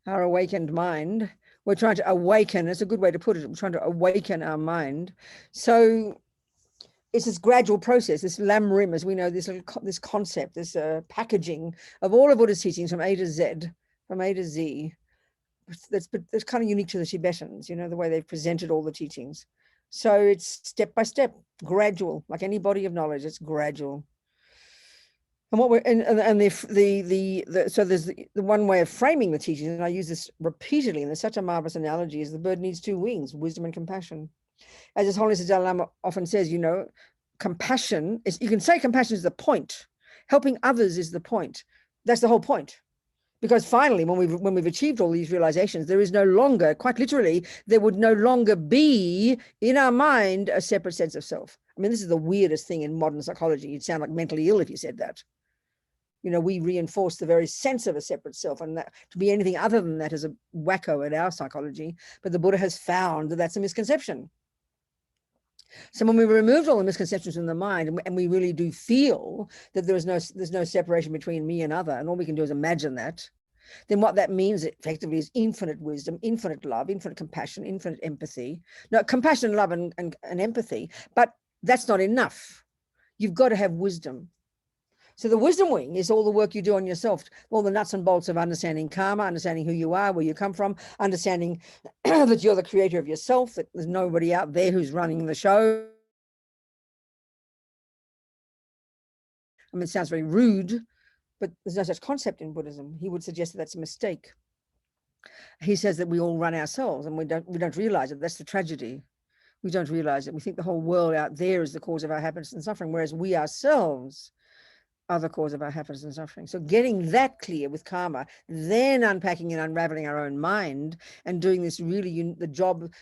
our awakened mind. We're trying to awaken. It's a good way to put it. We're trying to awaken our mind. So it's this gradual process, this lam rim, as we know, this concept, this packaging of all of Buddha's teachings from A to Z, from A to Z. That's kind of unique to the Tibetans, you know, the way they've presented all the teachings. So it's step by step, gradual, like any body of knowledge. It's gradual. And what we're so there's the one way of framing the teachings, and I use this repeatedly, and there's such a marvelous analogy, is the bird needs two wings, wisdom and compassion. As His Holiness the Dalai Lama often says, you know, compassion is, you can say compassion is the point. Helping others is the point. That's the whole point. Because finally, when we've achieved all these realizations, there is no longer, quite literally, there would no longer be in our mind a separate sense of self. I mean, this is the weirdest thing in modern psychology. You'd sound like mentally ill if you said that. You know, we reinforce the very sense of a separate self, and that to be anything other than that is a wacko in our psychology. But the Buddha has found that that's a misconception. So when we removed all the misconceptions from the mind, and we really do feel that there's no separation between me and other, and all we can do is imagine that, then what that means effectively is infinite wisdom, infinite love, infinite compassion, infinite empathy. No, compassion, love, and empathy, but that's not enough. You've got to have wisdom. So the wisdom wing is all the work you do on yourself, all the nuts and bolts of understanding karma, understanding who you are, where you come from, understanding that you're the creator of yourself, that there's nobody out there who's running the show. I mean, it sounds very rude, but there's no such concept in Buddhism. He would suggest that that's a mistake. He says that we all run ourselves, and we don't realize it. That's the tragedy. We don't realize it. We think the whole world out there is the cause of our happiness and suffering, whereas we ourselves are the cause of our happiness and suffering. So getting that clear with karma, then unpacking and unraveling our own mind, and doing this really, the job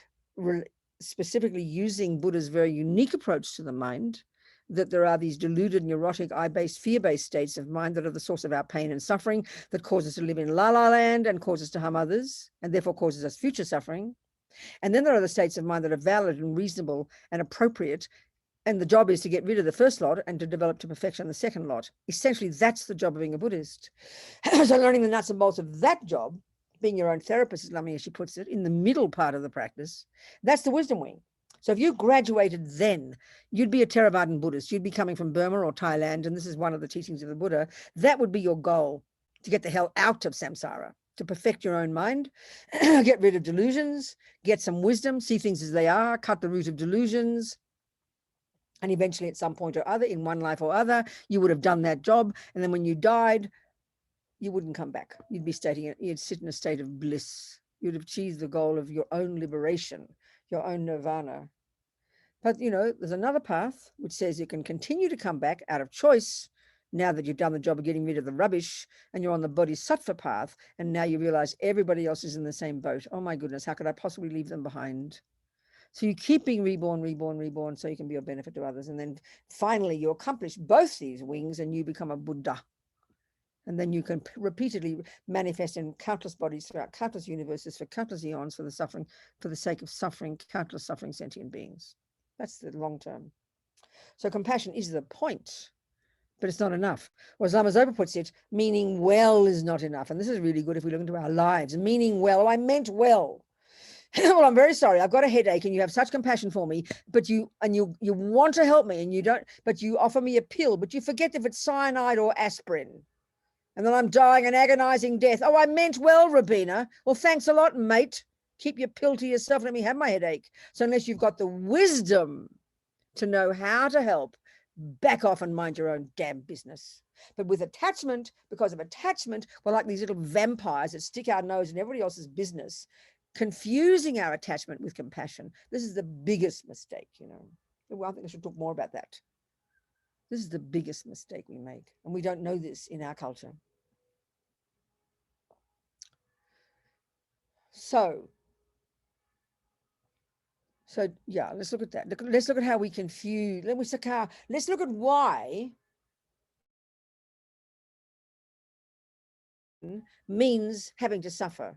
specifically using Buddha's very unique approach to the mind, that there are these deluded, neurotic, I-based, fear-based states of mind that are the source of our pain and suffering, that cause us to live in la-la land and cause us to harm others, and therefore causes us future suffering. And then there are the states of mind that are valid and reasonable and appropriate, and the job is to get rid of the first lot and to develop to perfection the second lot. Essentially, that's the job of being a Buddhist. So learning the nuts and bolts of that job, being your own therapist, as Lamia, she puts it, in the middle part of the practice, that's the wisdom wing. So if you graduated then, you'd be a Theravadan Buddhist. You'd be coming from Burma or Thailand, and this is one of the teachings of the Buddha. That would be your goal, to get the hell out of samsara, to perfect your own mind, get rid of delusions, get some wisdom, see things as they are, cut the root of delusions. And eventually at some point or other, in one life or other, you would have done that job. And then when you died, you wouldn't come back. You'd sit in a state of bliss. You'd have achieved the goal of your own liberation, your own nirvana. But, you know, there's another path which says you can continue to come back out of choice now that you've done the job of getting rid of the rubbish and you're on the bodhisattva path. And now you realize everybody else is in the same boat. Oh my goodness, how could I possibly leave them behind? So you keep being reborn, so you can be of benefit to others. And then finally you accomplish both these wings and you become a Buddha. And then you can repeatedly manifest in countless bodies throughout countless universes for countless eons for the sake of suffering, countless suffering sentient beings. That's the long term. So compassion is the point, but it's not enough. Or as Lama Zopa puts it, meaning well is not enough. And this is really good if we look into our lives. Meaning well, oh, I meant well. Well, I'm very sorry. I've got a headache and you have such compassion for me, but you want to help me and you don't, but you offer me a pill, but you forget if it's cyanide or aspirin. And then I'm dying an agonizing death. Oh, I meant well, Robina. Well, thanks a lot, mate. Keep your pill to yourself. Let me have my headache. So unless you've got the wisdom to know how to help, back off and mind your own damn business. But with attachment, because of attachment, we're like these little vampires that stick our nose in everybody else's business, confusing our attachment with compassion. This is the biggest mistake, you know. Well, I think I should talk more about that. This is the biggest mistake we make, and we don't know this in our culture. So yeah, let's look at that. Let's look at how we confuse. Let's look at why means having to suffer.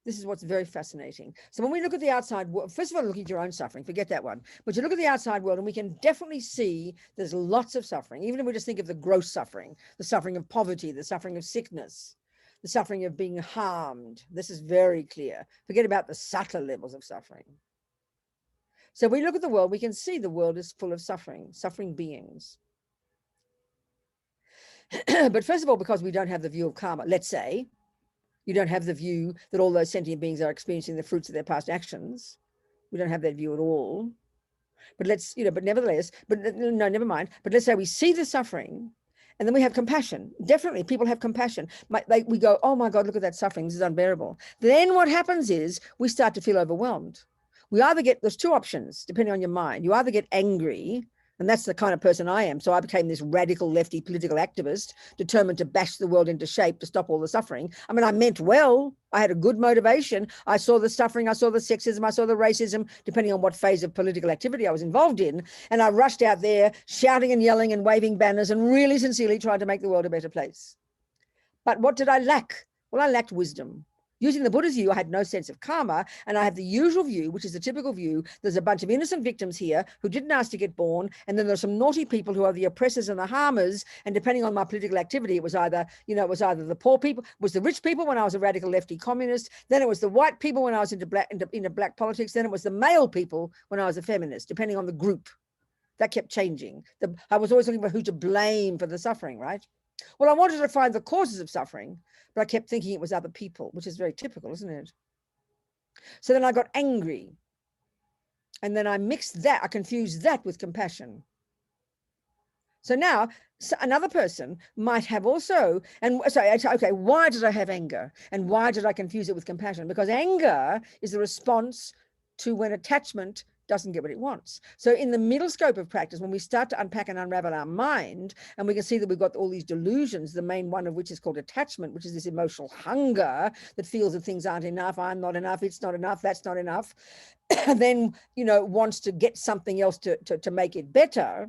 This is what's very fascinating. So when we look at the outside world, first of all, look at your own suffering, forget that one. But you look at the outside world and we can definitely see there's lots of suffering, even if we just think of the gross suffering, the suffering of poverty, the suffering of sickness, the suffering of being harmed. This is very clear. Forget about the subtler levels of suffering. So we look at the world, we can see the world is full of suffering beings. But first of all, because we don't have the view of karma, let's say, you don't have the view that all those sentient beings are experiencing the fruits of their past actions. We don't have that view at all. But but nevertheless, no, never mind. But let's say we see the suffering and then we have compassion. Definitely, people have compassion. We go, oh my God, look at that suffering. This is unbearable. Then what happens is we start to feel overwhelmed. There's two options, depending on your mind. You either get angry, and that's the kind of person I am. So I became this radical lefty political activist, determined to bash the world into shape to stop all the suffering. I mean, I meant well. I had a good motivation. I saw the suffering. I saw the sexism. I saw the racism, depending on what phase of political activity I was involved in. And I rushed out there shouting and yelling and waving banners and really sincerely trying to make the world a better place. But what did I lack? Well, I lacked wisdom. Using the Buddha's view, I had no sense of karma, and I have the usual view, which is the typical view. There's a bunch of innocent victims here who didn't ask to get born, and then there's some naughty people who are the oppressors and the harmers, and depending on my political activity, it was either the poor people, it was the rich people when I was a radical lefty communist, then it was the white people when I was into black politics, then it was the male people when I was a feminist, depending on the group. That kept changing. I was always looking for who to blame for the suffering, right? Well, I wanted to find the causes of suffering, but I kept thinking it was other people, which is very typical, isn't it? So then I got angry. And then I confused that with compassion. So now another person might have also, and so, okay, why did I have anger? And why did I confuse it with compassion? Because anger is the response to when attachment doesn't get what it wants. So in the middle scope of practice, when we start to unpack and unravel our mind, and we can see that we've got all these delusions, the main one of which is called attachment, which is this emotional hunger that feels that things aren't enough, I'm not enough, it's not enough, that's not enough, and then, wants to get something else to make it better.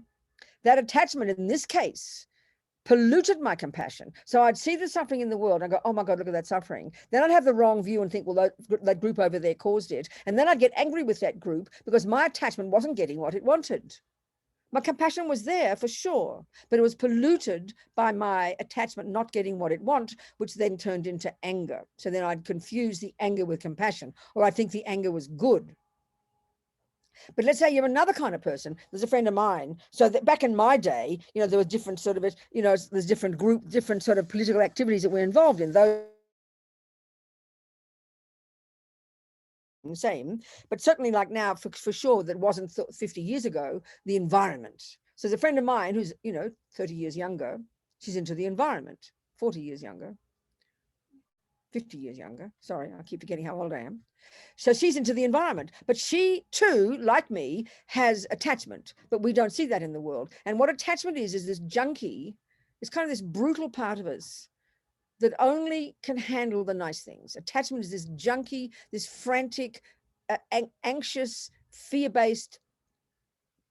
That attachment in this case polluted my compassion. So I'd see the suffering in the world and go, oh my God, look at that suffering. Then I'd have the wrong view and think, well, that group over there caused it. And then I'd get angry with that group because my attachment wasn't getting what it wanted. My compassion was there for sure, but it was polluted by my attachment not getting what it wanted, which then turned into anger. So then I'd confuse the anger with compassion, or I think the anger was good. But let's say you're another kind of person. There's a friend of mine. So that back in my day, there was different sort of, there's different sort of political activities that we're involved in. Those same, but certainly like now for sure, that wasn't 50 years ago, the environment. So there's a friend of mine who's, 30 years younger. She's into the environment, 40 years younger, 50 years younger. Sorry, I keep forgetting how old I am. So she's into the environment, but she too, like me, has attachment, but we don't see that in the world. And what attachment is this junkie, it's kind of this brutal part of us that only can handle the nice things. Attachment is this junkie, this frantic, anxious, fear-based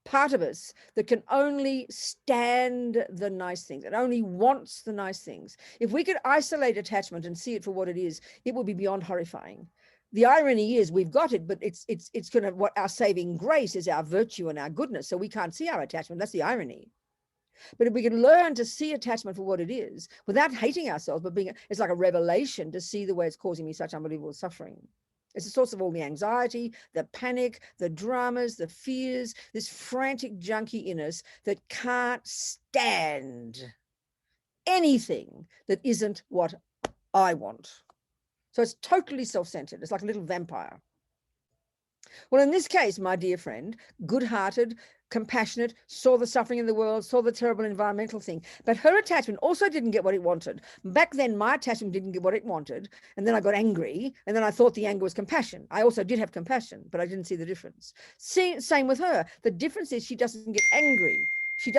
part of us that can only stand the nice things. It only wants the nice things. If we could isolate attachment and see it for what it is, it would be beyond horrifying. The irony is we've got it, but it's kind of what our saving grace is, our virtue and our goodness. So we can't see our attachment. That's the irony. But if we can learn to see attachment for what it is, without hating ourselves, but it's like a revelation to see the way it's causing me such unbelievable suffering. It's the source of all the anxiety, the panic, the dramas, the fears, this frantic junkie in us that can't stand anything that isn't what I want. So it's totally self-centered. It's like a little vampire. Well, in this case, my dear friend, good-hearted, compassionate, saw the suffering in the world, saw the terrible environmental thing, but her attachment also didn't get what it wanted. Back then, my attachment didn't get what it wanted, and then I got angry, and then I thought the anger was compassion. I also did have compassion, but I didn't see the difference. Same with her. The difference is she doesn't get angry. She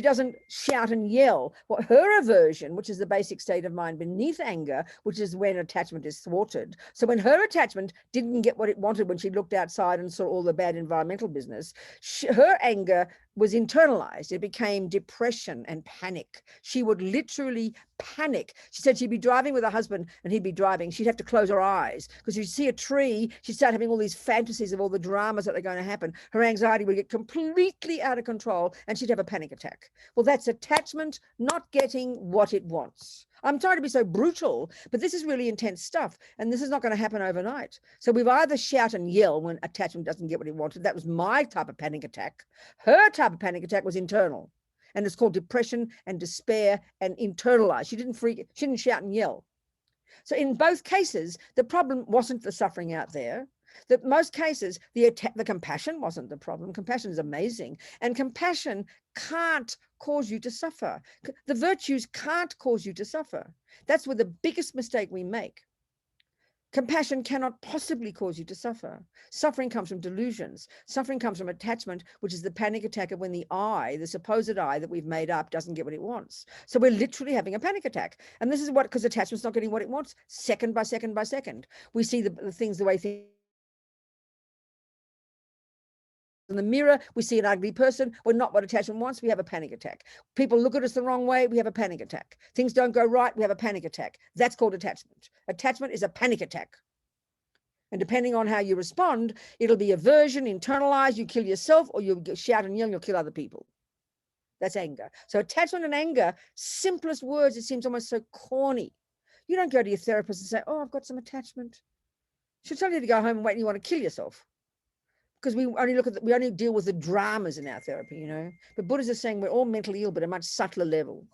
doesn't shout and yell. Well, her aversion, which is the basic state of mind beneath anger, which is when attachment is thwarted. So when her attachment didn't get what it wanted when she looked outside and saw all the bad environmental business, her anger was internalized. It became depression and panic. She would literally panic. She said she'd be driving with her husband and he'd be driving. She'd have to close her eyes because she'd see a tree. She'd start having all these fantasies of all the dramas that are going to happen. Her anxiety would get completely out of control and she'd have a panic attack. Well, that's attachment not getting what it wants. I'm sorry to be so brutal, but this is really intense stuff. And this is not going to happen overnight. So we've either shout and yell when attachment doesn't get what it wanted. That was my type of panic attack. Her type of panic attack was internal. And it's called depression and despair and internalized. She didn't shout and yell. So in both cases, the problem wasn't the suffering out there. That most cases, the compassion wasn't the problem. Compassion is amazing. And compassion can't cause you to suffer. The virtues can't cause you to suffer. That's where the biggest mistake we make. Compassion cannot possibly cause you to suffer. Suffering comes from delusions. Suffering comes from attachment, which is the panic attack of when the I, the supposed I that we've made up, doesn't get what it wants. So we're literally having a panic attack. And this is what, because attachment's not getting what it wants, second by second by second. We see the things the way things in the mirror, we see an ugly person, we're not what attachment wants, we have a panic attack. People look at us the wrong way, we have a panic attack. Things don't go right, we have a panic attack. That's called attachment. Attachment is a panic attack. And depending on how you respond, it'll be aversion, internalized, you kill yourself, or you shout and yell and you'll kill other people. That's anger. So attachment and anger, simplest words, it seems almost so corny. You don't go to your therapist and say, oh, I've got some attachment. She'll tell you to go home and wait and you want to kill yourself. Because we only deal with the dramas in our therapy, you know. But Buddhists are saying we're all mentally ill, but at a much subtler level.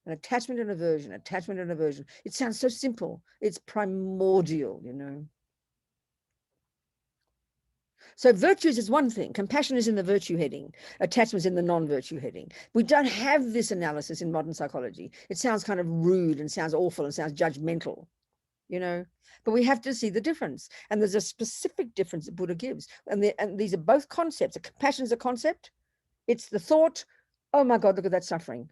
And attachment and aversion, attachment and aversion. It sounds so simple. It's primordial, you know. So virtues is one thing. Compassion is in the virtue heading. Attachment is in the non-virtue heading. We don't have this analysis in modern psychology. It sounds kind of rude and sounds awful and sounds judgmental, you know. But we have to see the difference. And there's a specific difference that Buddha gives. And these are both concepts. Compassion is a concept. It's the thought, oh my God, look at that suffering.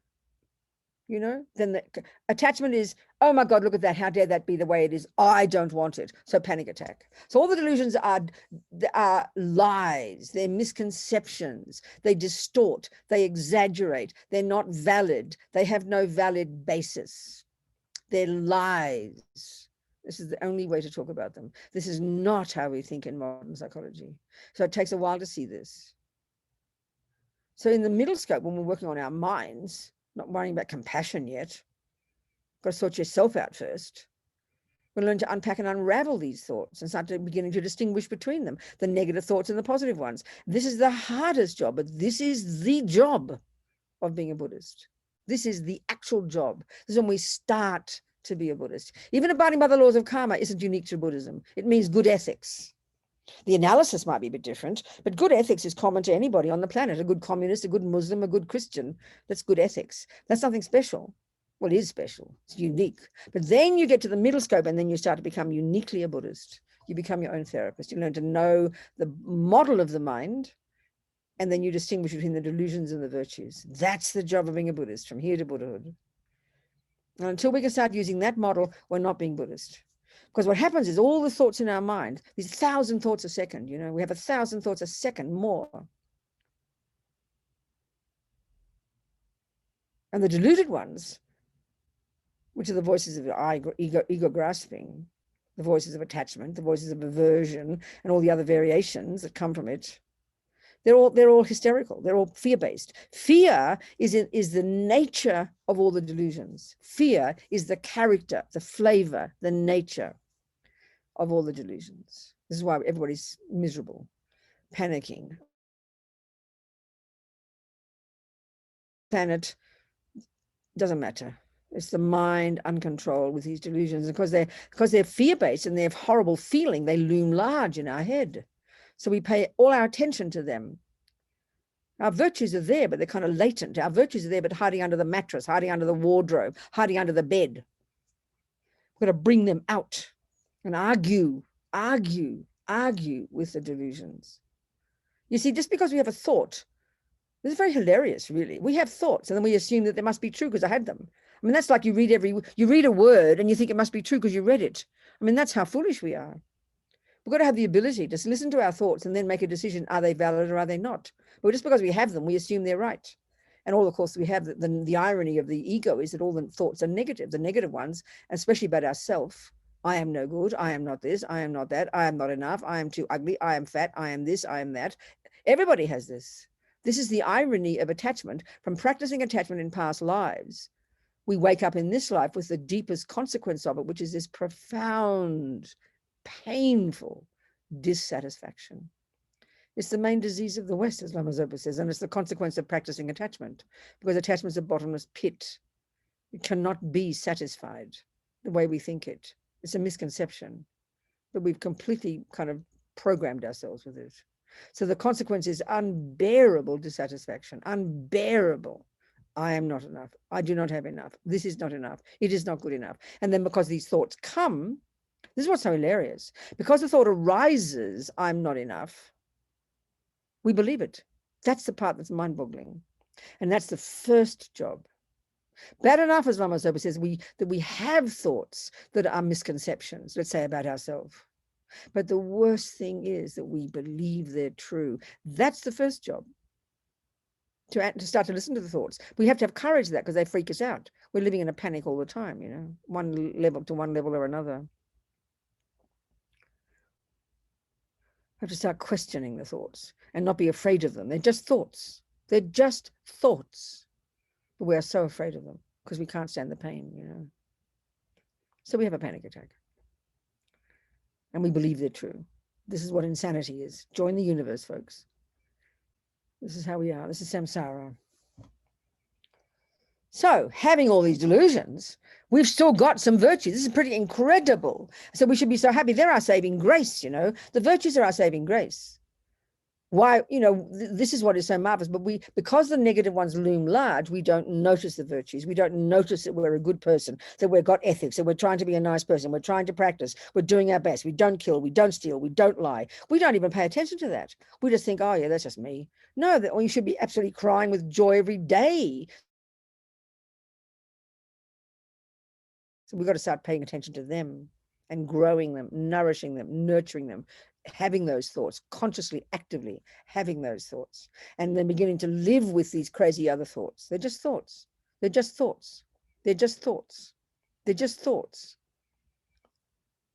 You know, then the attachment is, oh my God, look at that. How dare that be the way it is? I don't want it. So panic attack. So all the delusions are lies. They're misconceptions. They distort. They exaggerate. They're not valid. They have no valid basis. They're lies. This is the only way to talk about them. This is not how we think in modern psychology. So it takes a while to see this. So in the middle scope, when we're working on our minds, not worrying about compassion yet, got to sort yourself out first. We'll learn to unpack and unravel these thoughts and start beginning to distinguish between them, the negative thoughts and the positive ones. This is the hardest job, but this is the job of being a Buddhist. This is the actual job. This is when we start to be a Buddhist. Even abiding by the laws of karma isn't unique to Buddhism. It means good ethics. The analysis might be a bit different, but good ethics is common to anybody on the planet. A good communist, a good Muslim, a good Christian. That's good ethics. That's nothing special. Well, it is special. It's unique. But then you get to the middle scope and then you start to become uniquely a Buddhist. You become your own therapist. You learn to know the model of the mind, and then you distinguish between the delusions and the virtues. That's the job of being a Buddhist, from here to Buddhahood. And until we can start using that model, we're not being Buddhist. Because what happens is all the thoughts in our mind, these 1,000 thoughts a second, you know, we have 1,000 thoughts a second more. And the deluded ones, which are the voices of ego grasping, the voices of attachment, the voices of aversion, and all the other variations that come from it, they're all hysterical. They're all fear-based. Fear is the nature of all the delusions. Fear is the character, the flavor, the nature of all the delusions. This is why everybody's miserable, panicking. Planet doesn't matter. It's the mind uncontrolled with these delusions. Because they're fear-based and they have horrible feeling, they loom large in our head. So we pay all our attention to them. Our virtues are there, but they're kind of latent. Our virtues are there, but hiding under the mattress, hiding under the wardrobe, hiding under the bed. We've got to bring them out and argue with the delusions. You see, just because we have a thought, this is very hilarious, really. We have thoughts, and then we assume that they must be true because I had them. I mean, that's like you read a word and you think it must be true because you read it. I mean, that's how foolish we are. We've got to have the ability to listen to our thoughts and then make a decision. Are they valid or are they not? But just because we have them, we assume they're right. And all, of course, we have the irony of the ego is that all the thoughts are negative, the negative ones, especially about ourself. I am no good. I am not this. I am not that. I am not enough. I am too ugly. I am fat. I am this. I am that. Everybody has this. This is the irony of attachment. From practicing attachment in past lives, we wake up in this life with the deepest consequence of it, which is this profound, painful dissatisfaction. It's the main disease of the West, as Lama Zopa says, and it's the consequence of practicing attachment, because attachment is a bottomless pit. It cannot be satisfied the way we think it. It's a misconception, but we've completely kind of programmed ourselves with it. So the consequence is unbearable dissatisfaction, unbearable. I am not enough. I do not have enough. This is not enough. It is not good enough. And then because these thoughts come, this is what's so hilarious. Because the thought arises, I'm not enough, we believe it. That's the part that's mind-boggling. And that's the first job. Bad enough, as Lama Zopa says, that we have thoughts that are misconceptions, let's say, about ourselves. But the worst thing is that we believe they're true. That's the first job. To start to listen to the thoughts. We have to have courage of that because they freak us out. We're living in a panic all the time, you know, one level or another. We have to start questioning the thoughts and not be afraid of them. They're just thoughts. They're just thoughts. But we are so afraid of them because we can't stand the pain, you know. So we have a panic attack. And we believe they're true. This is what insanity is. Join the universe, folks. This is how we are. This is samsara. So having all these delusions, we've still got some virtues. This is pretty incredible. So we should be so happy. They're our saving grace, you know. The virtues are our saving grace. Why, you know, this is what is so marvelous. But because the negative ones loom large, we don't notice the virtues. We don't notice that we're a good person, that we've got ethics, that we're trying to be a nice person. We're trying to practice. We're doing our best. We don't kill. We don't steal. We don't lie. We don't even pay attention to that. We just think, oh, yeah, that's just me. No, that you should be absolutely crying with joy every day. So we've got to start paying attention to them and growing them, nourishing them, nurturing them, having those thoughts, consciously, actively having those thoughts, and then beginning to live with these crazy other thoughts. They're just thoughts. They're just thoughts. They're just thoughts. They're just thoughts.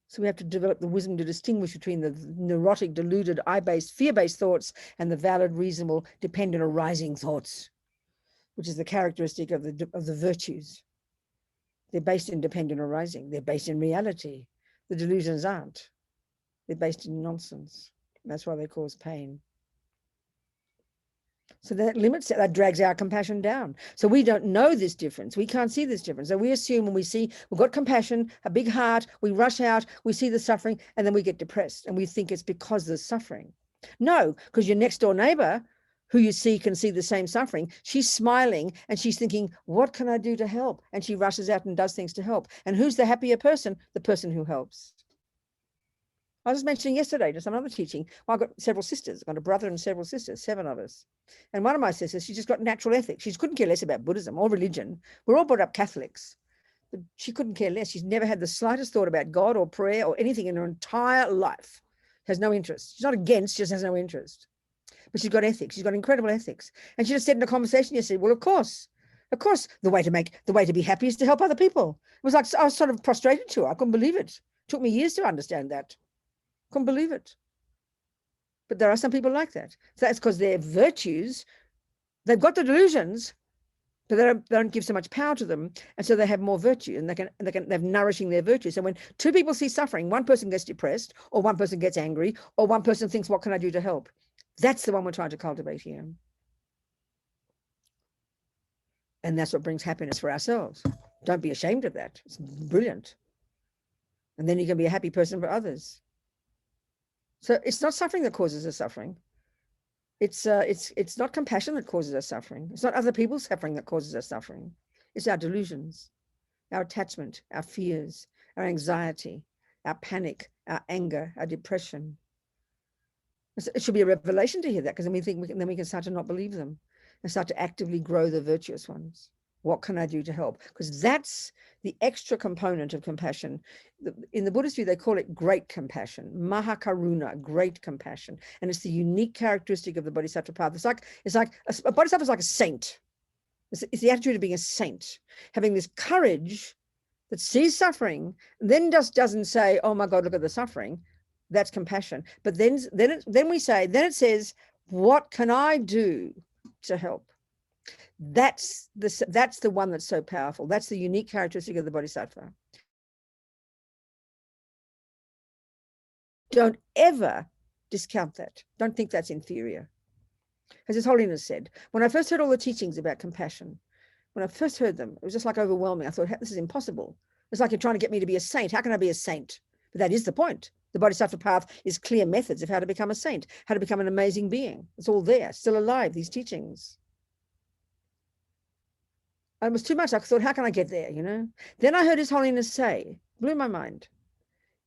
So we have to develop the wisdom to distinguish between the neurotic, deluded, I-based, fear-based thoughts and the valid, reasonable, dependent, arising thoughts, which is the characteristic of the virtues. They're based in dependent arising. They're based in reality. The delusions aren't. They're based in nonsense. That's why they cause pain. So that limits it, that drags our compassion down. So we don't know this difference. We can't see this difference. So we assume when we see we've got compassion, a big heart, we rush out, we see the suffering, and then we get depressed and we think it's because there's suffering. No, because your next door neighbor who you see can see the same suffering. She's smiling and she's thinking, what can I do to help? And she rushes out and does things to help. And who's the happier person? The person who helps. I was mentioning yesterday to some other teaching, well, I've got several sisters. I've got a brother and several sisters, 7 of us. And one of my sisters, she just got natural ethics. She couldn't care less about Buddhism or religion. We're all brought up Catholics. But she couldn't care less. She's never had the slightest thought about God or prayer or anything in her entire life. Has no interest. She's not against, she just has no interest. But she's got ethics. She's got incredible ethics. And she just said in a conversation yesterday, well, of course, the way to be happy is to help other people. It was like, I was sort of prostrated to her. I couldn't believe it. It took me years to understand that. Couldn't believe it. But there are some people like that. So that's because their virtues, they've got the delusions, but they don't give so much power to them. And so they have more virtue and they're nourishing their virtue. So when 2 people see suffering, one person gets depressed or one person gets angry or one person thinks, what can I do to help? That's the one we're trying to cultivate here. And that's what brings happiness for ourselves. Don't be ashamed of that. It's brilliant. And then you can be a happy person for others. So it's not suffering that causes us suffering. It's not compassion that causes us suffering. It's not other people's suffering that causes us suffering. It's our delusions, our attachment, our fears, our anxiety, our panic, our anger, our depression. It should be a revelation to hear that, because then we can start to not believe them and start to actively grow the virtuous ones. What can I do to help? Because that's the extra component of compassion. In the Buddhist view, they call it great compassion, mahakaruna, great compassion. And it's the unique characteristic of the bodhisattva path. It's like a bodhisattva is like a saint. It's the attitude of being a saint, having this courage that sees suffering, then just doesn't say, oh my God, look at the suffering. That's compassion. But then it says, what can I do to help? That's the one that's so powerful. That's the unique characteristic of the bodhisattva. Don't ever discount that. Don't think that's inferior. As His Holiness said, when I first heard all the teachings about compassion, when I first heard them, it was just like overwhelming. I thought, this is impossible. It's like you're trying to get me to be a saint. How can I be a saint? But that is the point. The Bodhisattva path is clear methods of how to become a saint, how to become an amazing being. It's all there, still alive, these teachings. It was too much. I thought, how can I get there, you know? Then I heard His Holiness say, blew my mind,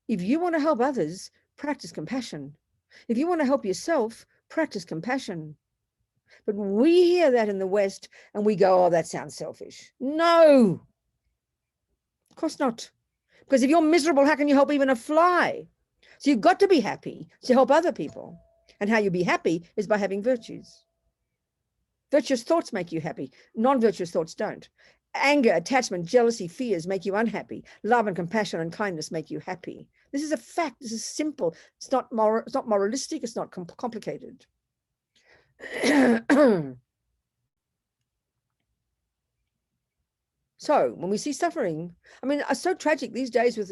if you want to help others, practice compassion. If you want to help yourself, practice compassion. But we hear that in the West and we go, oh, that sounds selfish. No, of course not. Because if you're miserable, how can you help even a fly? So you've got to be happy to help other people. And how you be happy is by having virtues. Virtuous thoughts make you happy. Non-virtuous thoughts don't. Anger, attachment, jealousy, fears make you unhappy. Love and compassion and kindness make you happy. This is a fact. This is simple. It's not moralistic. It's not complicated. So when we see suffering, I mean, it's so tragic these days with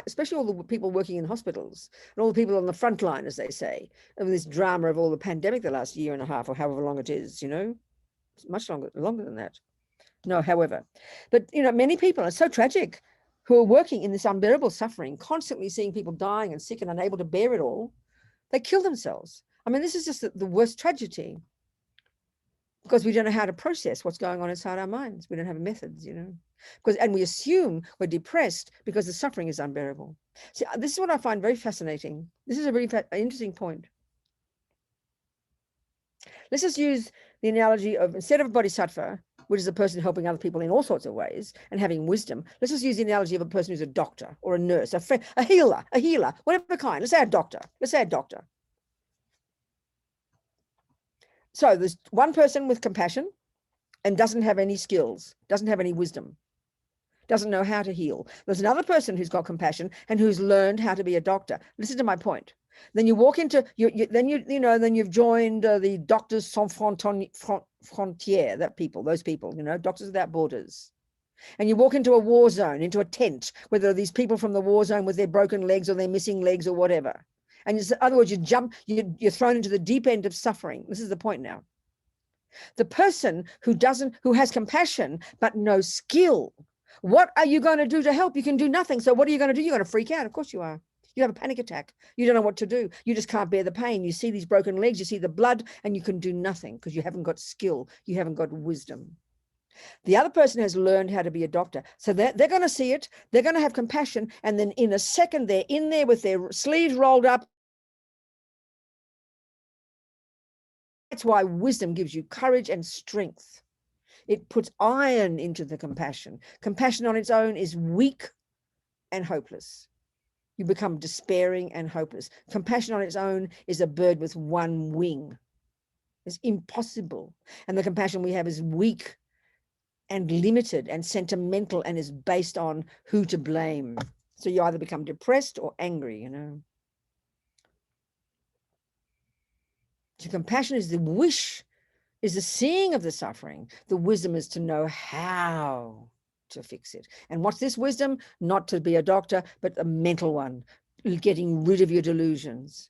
especially all the people working in hospitals and all the people on the front line, as they say, and this drama of all the pandemic the last year and a half or however long it is, you know, it's much longer than that. No, however, but, you know, many people are so tragic who are working in this unbearable suffering, constantly seeing people dying and sick and unable to bear it all. They kill themselves. I mean, this is just the worst tragedy. Because we don't know how to process what's going on inside our minds. We don't have methods, you know, and we assume we're depressed because the suffering is unbearable. See, this is what I find very fascinating. This is a really interesting point. Let's just use the analogy of, instead of a bodhisattva, which is a person helping other people in all sorts of ways and having wisdom, let's just use the analogy of a person who's a doctor or a nurse, a healer, whatever kind. Let's say a doctor. So there's one person with compassion and doesn't have any skills, doesn't have any wisdom, doesn't know how to heal. There's another person who's got compassion and who's learned how to be a doctor. Listen to my point. Then you walk into, then you've joined the Doctors Sans Frontières, those people, you know, Doctors Without Borders. And you walk into a war zone, into a tent, where there are these people from the war zone with their broken legs or their missing legs or whatever. And in other words, you're thrown into the deep end of suffering. This is the point now. The person who has compassion, but no skill, what are you going to do to help? You can do nothing. So what are you going to do? You're going to freak out. Of course you are. You have a panic attack. You don't know what to do. You just can't bear the pain. You see these broken legs, you see the blood, and you can do nothing because you haven't got skill. You haven't got wisdom. The other person has learned how to be a doctor. So they're going to see it. They're going to have compassion. And then in a second, they're in there with their sleeves rolled up. That's why wisdom gives you courage and strength. It puts iron into the compassion. Compassion on its own is weak and hopeless. You become despairing and hopeless. Compassion on its own is a bird with one wing. It's impossible. And the compassion we have is weak and limited and sentimental and is based on who to blame. So you either become depressed or angry, you know. So compassion is the wish, is the seeing of the suffering. The wisdom is to know how to fix it. And what's this wisdom? Not to be a doctor, but a mental one, getting rid of your delusions,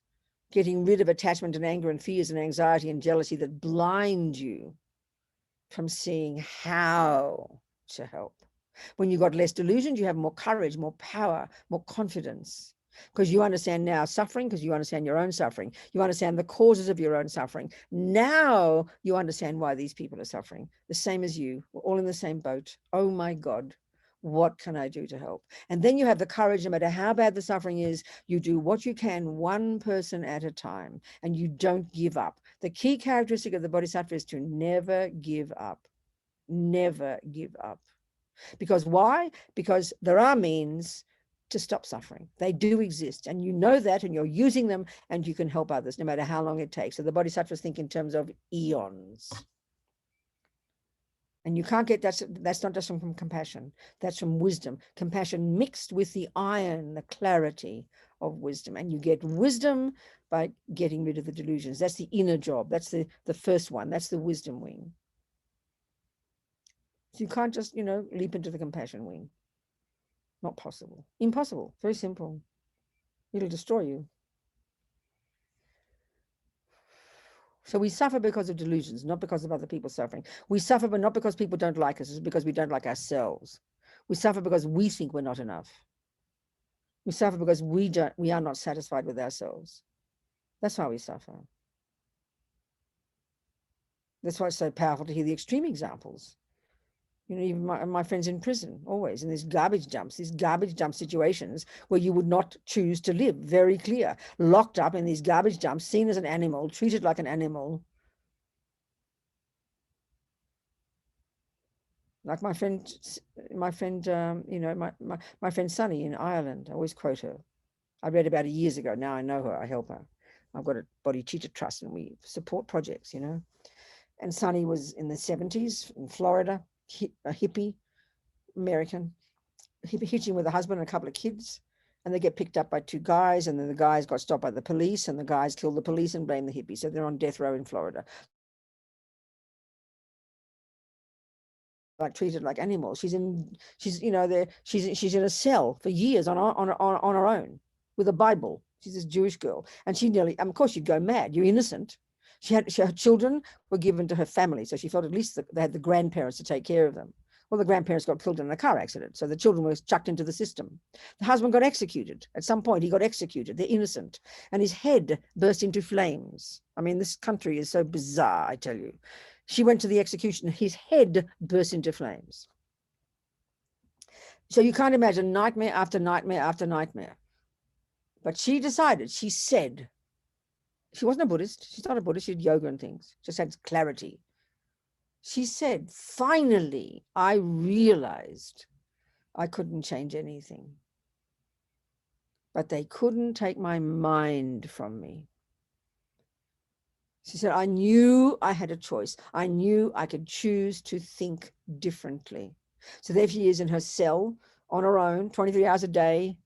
getting rid of attachment and anger and fears and anxiety and jealousy that blind you from seeing how to help. When you've got less delusions, you have more courage, more power, more confidence. Because you understand now suffering, because you understand your own suffering. You understand the causes of your own suffering. Now you understand why these people are suffering. The same as you. We're all in the same boat. Oh my God, what can I do to help? And then you have the courage, no matter how bad the suffering is, you do what you can, one person at a time, and you don't give up. The key characteristic of the Bodhisattva is to never give up. Never give up. Because why? Because there are means to stop suffering. They do exist, and you know that, and you're using them, and you can help others no matter how long it takes. So the bodhisattvas think in terms of eons. And you can't get that's not just from compassion, that's from wisdom. Compassion mixed with the iron, the clarity of wisdom. And you get wisdom by getting rid of the delusions. That's the inner job. That's the first one. That's the wisdom wing. So you can't just, leap into the compassion wing. Not possible. Impossible. Very simple. It'll destroy you. So we suffer because of delusions, not because of other people suffering. We suffer, but not because people don't like us. It's because we don't like ourselves. We suffer because we think we're not enough. We suffer because we are not satisfied with ourselves. That's why we suffer. That's why it's so powerful to hear the extreme examples. Even my friends in prison, always in these garbage dump situations where you would not choose to live, very clear, locked up in these garbage dumps, seen as an animal, treated like an animal. Like my friend, my friend Sunny in Ireland. I always quote her. I read about her years ago. Now I know her. I help her. I've got a bodhicitta trust, and we support projects. And Sunny was in the 70s in Florida, a hippie American, hitching with a husband and a couple of kids, and they get picked up by two guys, and then the guys got stopped by the police, and the guys killed the police and blamed the hippies. So they're on death row in Florida. Like treated like animals. She's in a cell for years on her own with a Bible. She's this Jewish girl, and she nearly, of course, you'd go mad. You're innocent. Her children were given to her family, so she felt at least they had the grandparents to take care of them. Well, the grandparents got killed in a car accident, so the children were chucked into the system. The husband got executed. At some point, he got executed. They're innocent, and his head burst into flames. I mean, this country is so bizarre, I tell you. She went to the execution. His head burst into flames. So you can't imagine nightmare after nightmare after nightmare. But she decided, she said, she wasn't a Buddhist. She's not a Buddhist. She did yoga and things. Just had clarity. She said, finally, I realized I couldn't change anything. But they couldn't take my mind from me. She said, I knew I had a choice. I knew I could choose to think differently. So there she is in her cell on her own, 23 hours a day,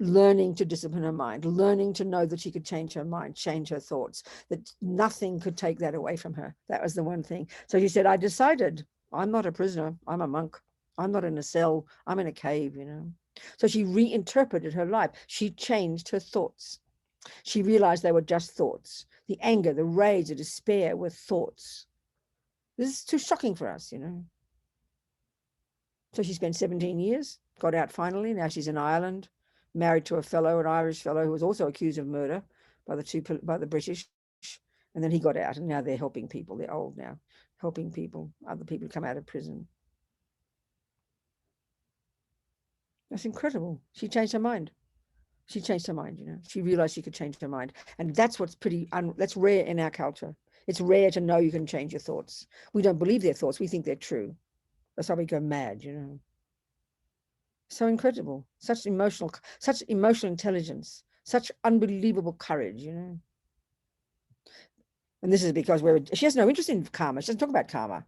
learning to discipline her mind, learning to know that she could change her mind, change her thoughts, that nothing could take that away from her. That was the one thing. So she said, I decided I'm not a prisoner. I'm a monk. I'm not in a cell. I'm in a cave, So she reinterpreted her life. She changed her thoughts. She realized they were just thoughts. The anger, the rage, the despair were thoughts. This is too shocking for us, So she spent 17 years, got out finally. Now she's in Ireland, married to an Irish fellow who was also accused of murder by the British. And then he got out, and now they're helping people. They're old now, helping people, other people come out of prison. That's incredible. She changed her mind. She changed her mind, She realized she could change her mind. And that's what's that's rare in our culture. It's rare to know you can change your thoughts. We don't believe their thoughts. We think they're true. That's why we go mad, So incredible. Such emotional intelligence, such unbelievable courage, And this is because she has no interest in karma. She doesn't talk about karma.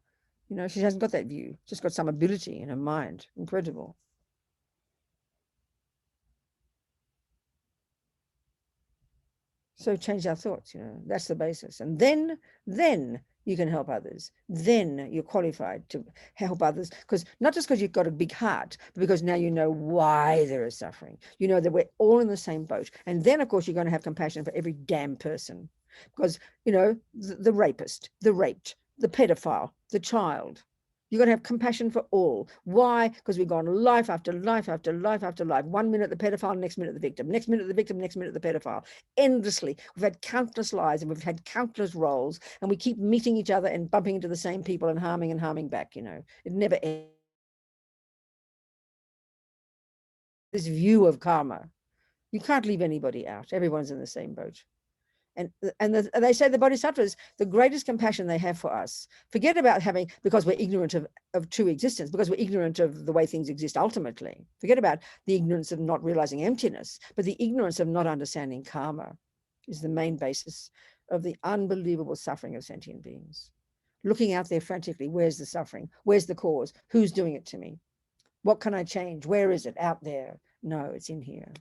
She hasn't got that view. She's got some ability in her mind. Incredible. So change our thoughts, that's the basis. And then you can help others. Then you're qualified to help others, because not just because you've got a big heart, but because now you know why there is suffering. You know that we're all in the same boat. And then, of course, you're going to have compassion for every damn person, because, the rapist, the raped, the pedophile, the child. You've got to have compassion for all. Why? Because we've gone life after life after life after life. 1 minute the pedophile, next minute the victim, next minute the victim, next minute the pedophile. Endlessly. We've had countless lives, and we've had countless roles, and we keep meeting each other and bumping into the same people and harming back, It never ends. This view of karma. You can't leave anybody out. Everyone's in the same boat. And they say the bodhisattvas, the greatest compassion they have for us, forget about having, because we're ignorant of true existence, because we're ignorant of the way things exist ultimately. Forget about the ignorance of not realizing emptiness, but the ignorance of not understanding karma is the main basis of the unbelievable suffering of sentient beings. Looking out there frantically, where's the suffering? Where's the cause? Who's doing it to me? What can I change? Where is it? Out there? No, it's in here.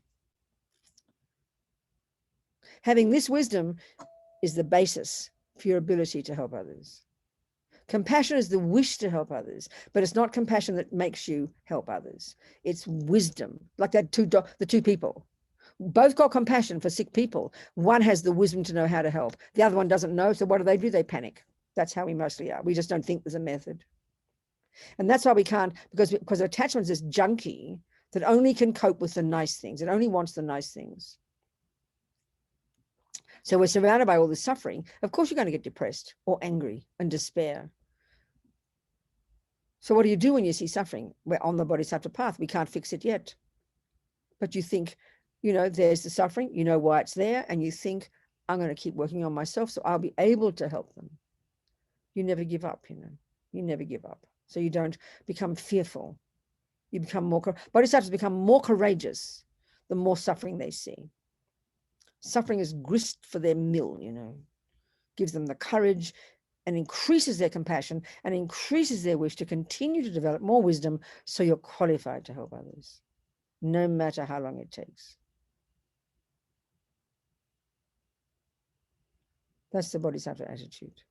Having this wisdom is the basis for your ability to help others. Compassion is the wish to help others, but it's not compassion that makes you help others. It's wisdom, like the two people. Both got compassion for sick people. One has the wisdom to know how to help. The other one doesn't know, so what do? They panic. That's how we mostly are. We just don't think there's a method. And that's why we can't, because attachment is this junkie that only can cope with the nice things. It only wants the nice things. So we're surrounded by all this suffering. Of course, you're going to get depressed or angry and despair. So what do you do when you see suffering? We're on the bodhisattva path. We can't fix it yet. But you think, there's the suffering. You know why it's there. And you think, I'm going to keep working on myself so I'll be able to help them. You never give up, You never give up. So you don't become fearful. You become bodhisattvas become more courageous the more suffering they see. Suffering is grist for their mill, gives them the courage and increases their compassion and increases their wish to continue to develop more wisdom so you're qualified to help others, no matter how long it takes. That's the bodhisattva attitude.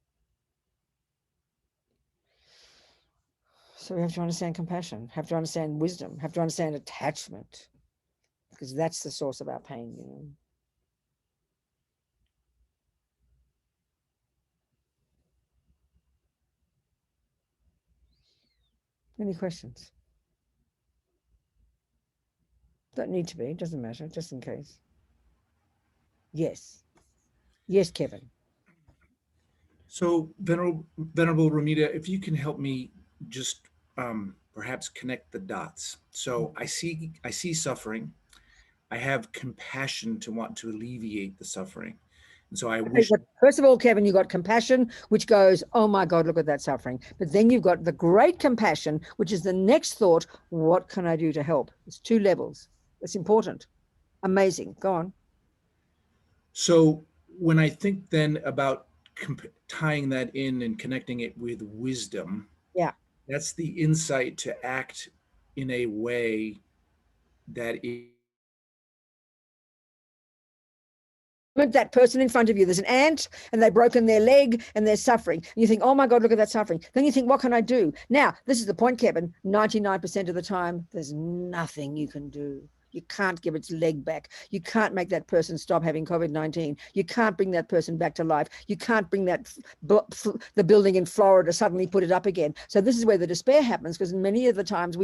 So we have to understand compassion, have to understand wisdom, have to understand attachment, because that's the source of our pain, Any questions? Don't need to be, doesn't matter, just in case. Yes. Yes, Kevin. So, Venerable Ramita, if you can help me just perhaps connect the dots. So I see suffering. I have compassion to want to alleviate the suffering. And so I wish. First of all, Kevin, you've got compassion, which goes, oh my God, look at that suffering. But then you've got the great compassion, which is the next thought, what can I do to help? It's 2 levels. It's important. Amazing. Go on. So when I think then about tying that in and connecting it with wisdom, yeah, that's the insight to act in a way that is that person in front of you, there's an ant and they've broken their leg and they're suffering. And you think, oh my God, look at that suffering. Then you think, what can I do? Now, this is the point, Kevin, 99% of the time, there's nothing you can do. You can't give its leg back. You can't make that person stop having COVID-19. You can't bring that person back to life. You can't bring the building in Florida suddenly put it up again. So this is where the despair happens, because many of the times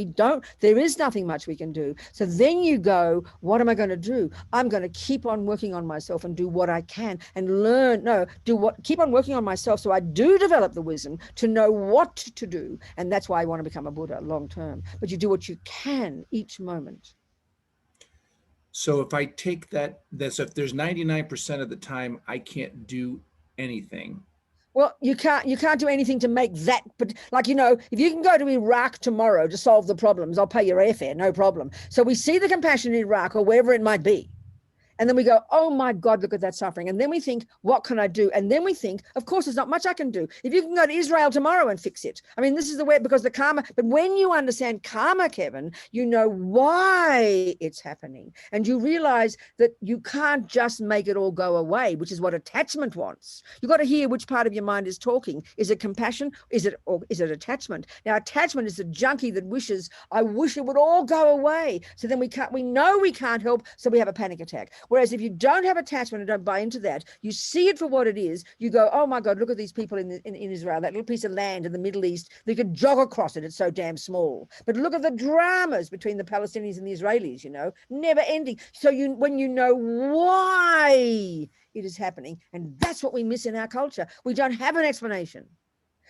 there is nothing much we can do. So then you go, what am I going to do? I'm going to keep on working on myself and do what I can and learn. Keep on working on myself so I do develop the wisdom to know what to do. And that's why I want to become a Buddha long term. But you do what you can each moment. So if I take so if there's 99% of the time I can't do anything. Well, you can't do anything to make that, but if you can go to Iraq tomorrow to solve the problems, I'll pay your airfare, no problem. So we see the compassion in Iraq or wherever it might be. And then we go, oh my God, look at that suffering. And then we think, what can I do? And then we think, of course, there's not much I can do. If you can go to Israel tomorrow and fix it. I mean, this is the way, because the karma, but when you understand karma, Kevin, you know why it's happening. And you realize that you can't just make it all go away, which is what attachment wants. You've got to hear which part of your mind is talking. Is it compassion? Or is it attachment? Now, attachment is the junkie that wishes, I wish it would all go away. So then we know we can't help, so we have a panic attack. Whereas if you don't have attachment and don't buy into that, you see it for what it is, you go, oh my God, look at these people in Israel, that little piece of land in the Middle East, they could jog across it, it's so damn small. But look at the dramas between the Palestinians and the Israelis, never ending. So when you know why it is happening, and that's what we miss in our culture, we don't have an explanation.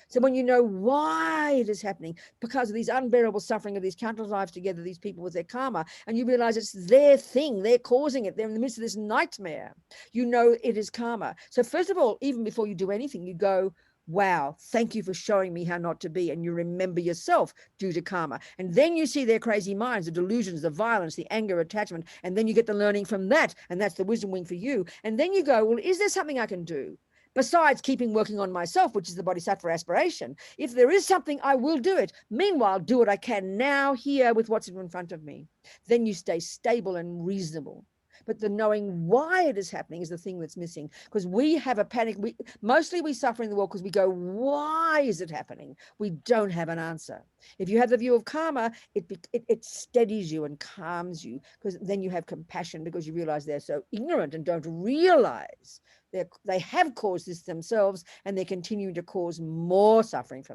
So when you know why it is happening, because of these unbearable suffering of these countless lives together, these people with their karma, and you realize it's their thing, they're causing it, they're in the midst of this nightmare, you know it is karma. So first of all, even before you do anything, you go, wow, thank you for showing me how not to be. And you remember yourself due to karma. And then you see their crazy minds, the delusions, the violence, the anger, attachment. And then you get the learning from that. And that's the wisdom wing for you. And then you go, well, is there something I can do besides keeping working on myself, which is the bodhisattva aspiration? If there is something, I will do it. Meanwhile, do what I can now here with what's in front of me. Then you stay stable and reasonable. But the knowing why it is happening is the thing that's missing, because we have a panic. Mostly we suffer in the world because we go, why is it happening? We don't have an answer. If you have the view of karma, it steadies you and calms you, because then you have compassion, because you realize they're so ignorant and don't realize they have caused this themselves, and they continue to cause more suffering for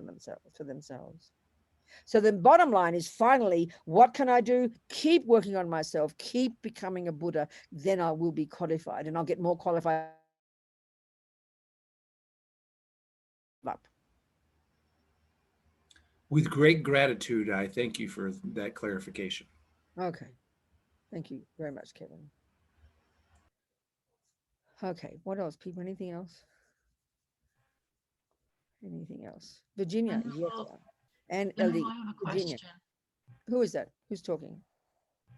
themselves. So the bottom line is, finally, what can I do? Keep working on myself, keep becoming a Buddha, then I will be qualified, and I'll get more qualified up. With great gratitude, I thank you for that clarification. Okay. Thank you very much, Kevin. Okay, what else, people? Anything else? Anything else? Virginia, yes. And I Ellie, have a Virginia. question. Who is that? Who's talking?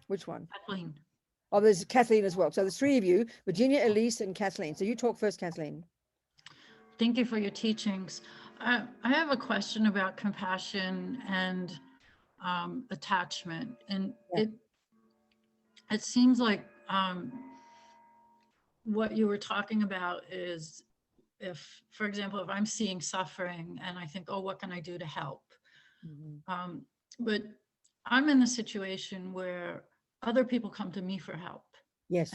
Which one? Kathleen. Oh, there's Kathleen as well. So there's three of you, Virginia, Elise, and Kathleen. So you talk first, Kathleen. Thank you for your teachings. I have a question about compassion and attachment. And Yeah. it seems like what you were talking about is, if, for example, if I'm seeing suffering and I think, oh, what can I do to help? Mhm. But I'm in a situation where other people come to me for help. Yes,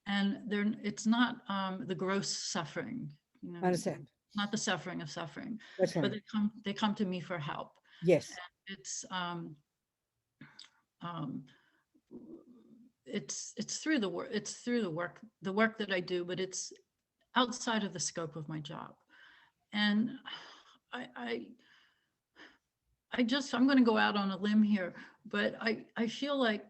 And it's not the gross suffering, you know, I understand. not the suffering of suffering, That's but right. they come to me for help. Yes. It's um, it's through the work, the work that I do, but it's outside of the scope of my job. And I I'm going to go out on a limb here, but I feel like,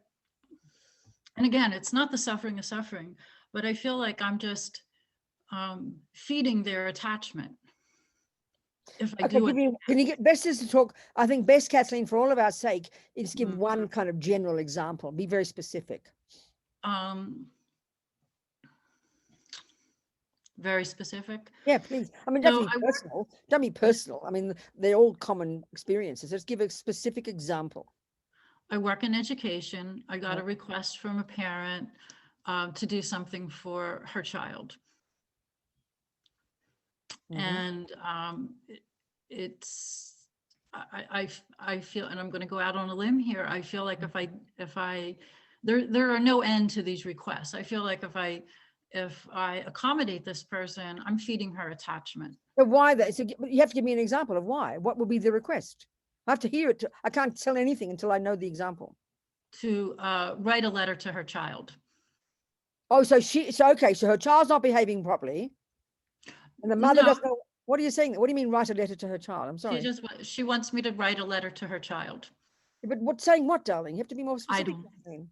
and again, it's not the suffering of suffering, but I feel like I'm just feeding their attachment. If I Okay, do it, can you get best is to talk? I think best, Kathleen, for all of our sake, is give Mm. one kind of general example. Be very specific. Very specific. Yeah, please. I mean, So definitely personal. Don't be personal. I mean, they're all common experiences. Let's give a specific example. I work in education. I got Yeah. a request from a parent to do something for her child. Mhm. And it's, I feel, and I'm going to go out on a limb here. I feel like there are no end to these requests. I feel like if I accommodate this person, I'm feeding her attachment. So why that? So you have to give me an example of why. What would be the request? I have to hear it. I can't tell anything until I know the example. To write a letter to her child. Oh, so okay. So her child's not behaving properly, and the mother No, doesn't know. What are you saying? What do you mean write a letter to her child? I'm sorry. she wants me to write a letter to her child. But what saying what, darling? You have to be more I specific, don't. Kathleen.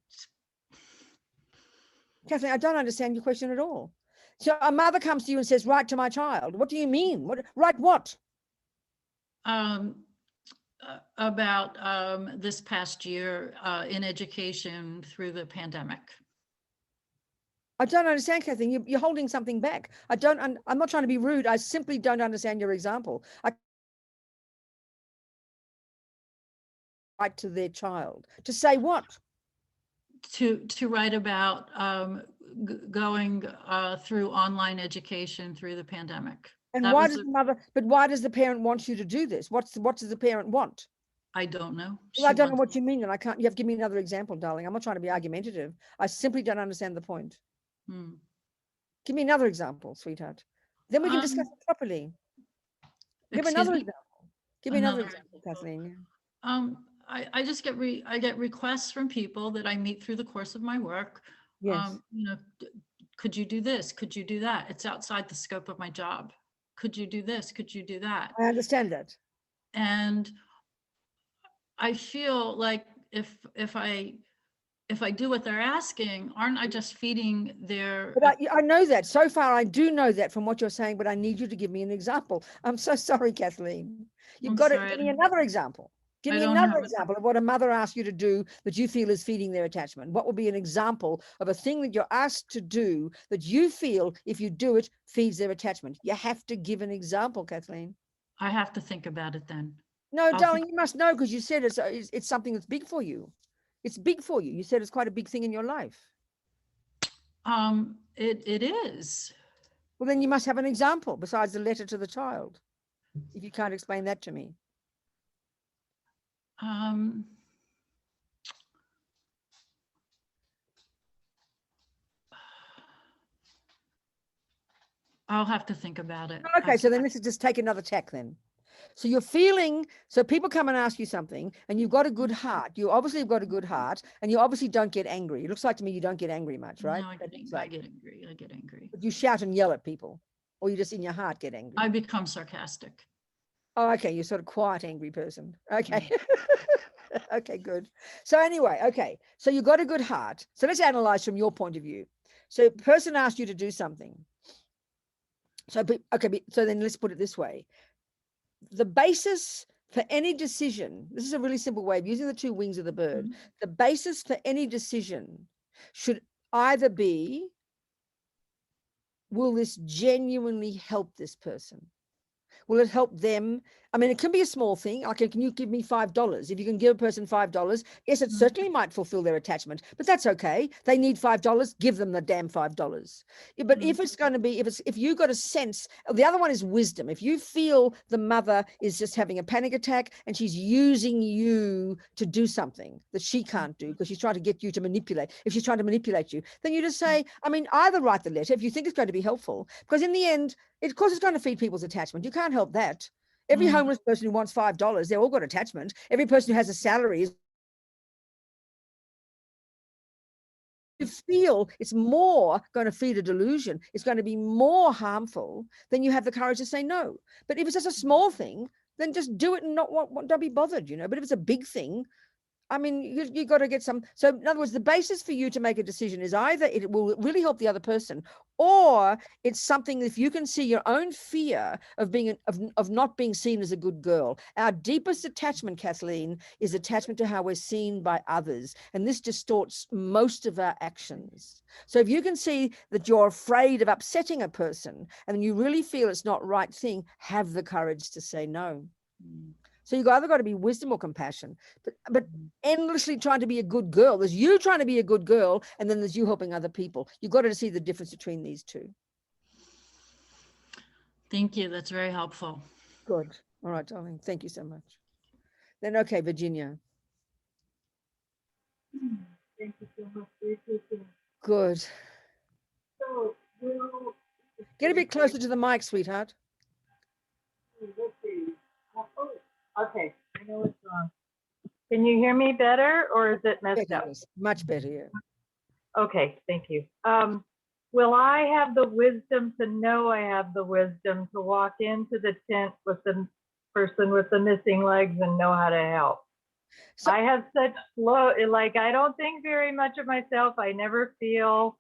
Kathleen, I don't understand your question at all. So a mother comes to you and says, write to my child. What do you mean? Write what? About this past year in education through the pandemic. I don't understand, Kathleen. You're holding something back. I'm not trying to be rude. I simply don't understand your example. I write to their child to say what? To write about going through online education through the pandemic. And That why was does the mother? But why does the parent want you to do this? What does the parent want? I don't know. Well, I don't know what you mean, and I can't. You have to give me another example, darling. I'm not trying to be argumentative. I simply don't understand the point. Give me another example, sweetheart. Then we can discuss it properly. Give Excuse another me? example. Give me another example, Kathleen. I just get requests from people that I meet through the course of my work. Yes. You know, could you do this? Could you do that? It's outside the scope of my job. Could you do this? Could you do that? I understand that. And I feel like if I do what they're asking, aren't I just feeding their? But I know that. So far, I do know that from what you're saying, but I need you to give me an example. I'm so sorry, Kathleen. You've I'm got to sorry, give me another example. Give I me don't another have it. example of what a mother asks you to do that you feel is feeding their attachment. What would be an example of a thing that you're asked to do that you feel, if you do it, feeds their attachment? You have to give an example, Kathleen. I have to think about it then. No, I'll darling, you must know, because you said it's something that's big for you. It's big for you. You said it's quite a big thing in your life. It is. Well, then you must have an example besides the letter to the child, if you can't explain that to me. I'll have to think about it. Okay, so then let's just take another tack then. So you're feeling, so people come and ask you something and you've got a good heart. You obviously have got a good heart and you obviously don't get angry. It looks like to me you don't get angry much, right? No, I get angry. I get angry. But you shout and yell at people, or you just in your heart get angry. I become sarcastic. Oh, okay. You're sort of quiet, angry person. Okay. Okay, good. So anyway, okay. So you've got a good heart. So let's analyze from your point of view. So a person asked you to do something. So, okay, so then let's put it this way. The basis for any decision, this is a really simple way of using the two wings of the bird. Mhm. The basis for any decision should either be, will this genuinely help this person? Will it help them? I mean, it can be a small thing. Like, can you give me $5? If you can give a person $5, yes, it certainly might fulfill their attachment, but that's okay. They need $5, give them the damn $5. But if it's going to be, if you got a sense, the other one is wisdom. If you feel the mother is just having a panic attack and she's using you to do something that she can't do because she's trying to get you to manipulate, if she's trying to manipulate you, then you just say, I mean, either write the letter if you think it's going to be helpful, because in the end, of course, it's going to feed people's attachment. You can't help that. Every homeless person who wants $5, they've all got attachment. Every person who has a salary is. You feel it's more going to feed a delusion, it's going to be more harmful, then you have the courage to say no. But if it's just a small thing, then just do it and don't be bothered, you know. But if it's a big thing, I mean, you got to get some. So in other words, the basis for you to make a decision is either it will really help the other person, or it's something, if you can see your own fear of being, of not being seen as a good girl. Our deepest attachment, Kathleen, is attachment to how we're seen by others. And this distorts most of our actions. So if you can see that you're afraid of upsetting a person and you really feel it's not right thing, have the courage to say no. So you've either got to be wisdom or compassion, but endlessly trying to be a good girl. There's you trying to be a good girl, and then there's you helping other people. You've got to see the difference between these two. Thank you. That's very helpful. Good. All right, darling. Thank you so much. Then, okay, Virginia. Thank you so much for your teaching. Good. So, Get a bit closer to the mic, sweetheart. let's see. Oh, okay. I know what's wrong. Can you hear me better, or is it messed up? Much better, yeah. Okay, thank you. Will I have the wisdom to know I have the wisdom to walk into the tent with the person with the missing legs and know how to help? So, I have such slow, like, I don't think very much of myself. I never feel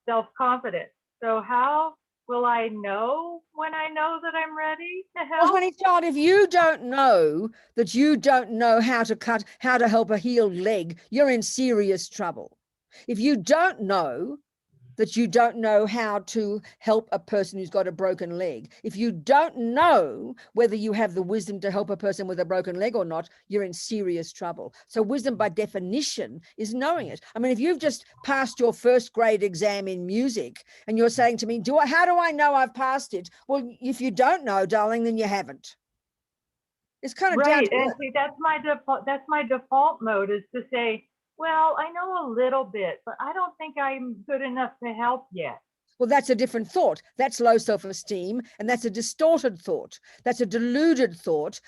self-confident. So how will I know when I know that I'm ready to well, help? honey child, if you don't know that you don't know how to help a healed leg, you're in serious trouble. If you don't know that you don't know how to help a person who's got a broken leg, if you don't know whether you have the wisdom to help a person with a broken leg or not, you're in serious trouble. So wisdom by definition is knowing it. I mean, if you've just passed your first grade exam in music and you're saying to me, how do I know I've passed it? Well, if you don't know, darling, then you haven't. It's kind of Right, down to and earth. see, that's my default mode, is to say, well, I know a little bit, but I don't think I'm good enough to help yet. Well, that's a different thought. That's low self-esteem, and that's a distorted thought. That's a deluded thought.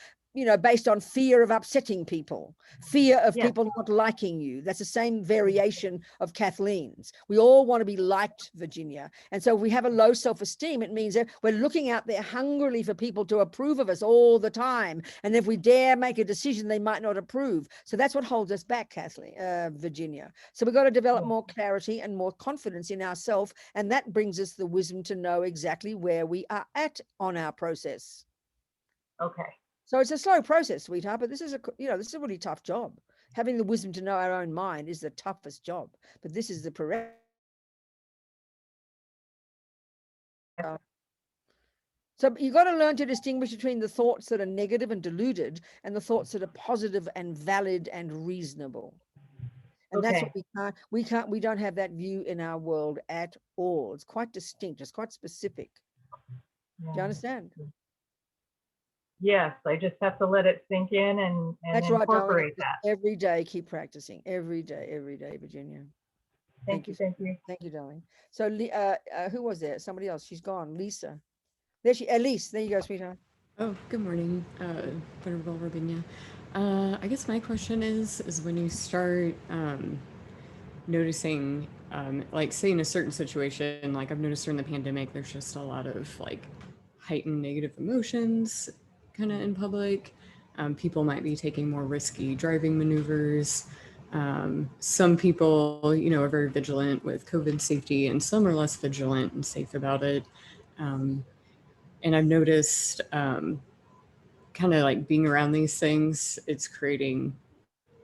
based on fear of upsetting people, fear of Yes. people not liking you. That's the same variation of Kathleen's. We all want to be liked, Virginia. And so if we have a low self-esteem, it means that we're looking out there hungrily for people to approve of us all the time. And if we dare make a decision, they might not approve. So that's what holds us back, Virginia. So we've got to develop more clarity and more confidence in ourselves. And that brings us the wisdom to know exactly where we are at on our process. Okay. So it's a slow process, sweetheart, but this is this is a really tough job. Having the wisdom to know our own mind is the toughest job, but this is the correct. So you got to learn to distinguish between the thoughts that are negative and deluded and the thoughts that are positive and valid and reasonable. And that's what we don't have that view in our world at all. It's quite distinct. It's quite specific. Do you understand? Yes, I just have to let it sink in and That's right, darling. incorporate Just that. every day, keep practicing. Every day, Virginia. Thank you. Thank you, darling. So who was there? Somebody else. She's gone. Lisa. There she, Elise. There you go, sweetheart. Oh, good morning, Venerable Robina. I guess my question is when you start noticing, like say in a certain situation, like I've noticed during the pandemic, there's just a lot of like heightened negative emotions kind of in public. People might be taking more risky driving maneuvers. Some people, are very vigilant with COVID safety and some are less vigilant and safe about it. And I've noticed kind of like being around these things, it's creating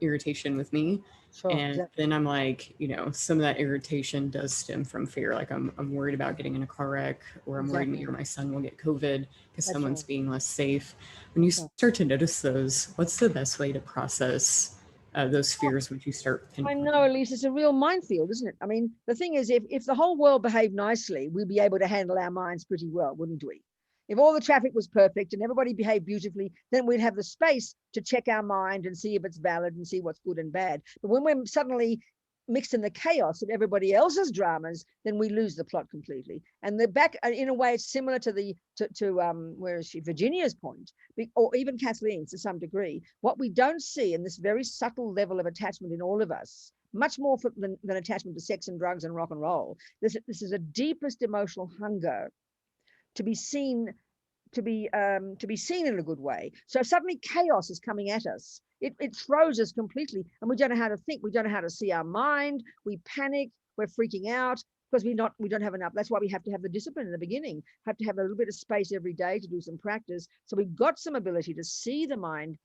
irritation with me. Sure, And exactly. then I'm like, some of that irritation does stem from fear. Like I'm worried about getting in a car wreck, or I'm worried me or my son will get COVID because someone's being less safe. When you start to notice those, what's the best way to process those fears when you start I know, Elise, it's a real minefield, isn't it? I mean, the thing is, if the whole world behaved nicely, we'd be able to handle our minds pretty well, wouldn't we? If all the traffic was perfect and everybody behaved beautifully, then we'd have the space to check our mind and see if it's valid and see what's good and bad. But when we're suddenly mixed in the chaos of everybody else's dramas, then we lose the plot completely. And the back, in a way, it's similar to where is she, Virginia's point, or even Kathleen's to some degree. What we don't see in this very subtle level of attachment in all of us, much more than attachment to sex and drugs and rock and roll, this is a deepest emotional hunger to be seen, to be seen in a good way. So if suddenly chaos is coming at us, it throws us completely, and we don't know how to think. We don't know how to see our mind. We panic. We're freaking out because we don't have enough. That's why we have to have the discipline in the beginning. Have to have a little bit of space every day to do some practice, so we've got some ability to see the mind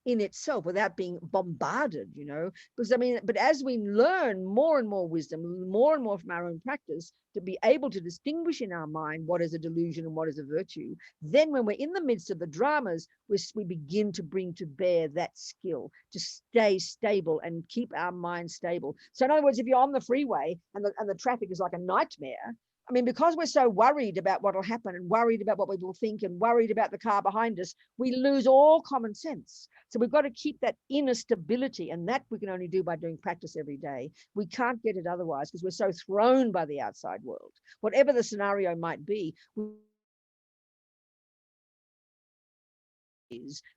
in itself without being bombarded, because but as we learn more and more wisdom, more and more from our own practice, to be able to distinguish in our mind what is a delusion and what is a virtue, then when we're in the midst of the dramas, we begin to bring to bear that skill to stay stable and keep our mind stable. So in other words, if you're on the freeway and the traffic is like a nightmare, I mean, because we're so worried about what will happen and worried about what we will think and worried about the car behind us, we lose all common sense. So we've got to keep that inner stability, and that we can only do by doing practice every day. We can't get it otherwise because we're so thrown by the outside world. Whatever the scenario might be,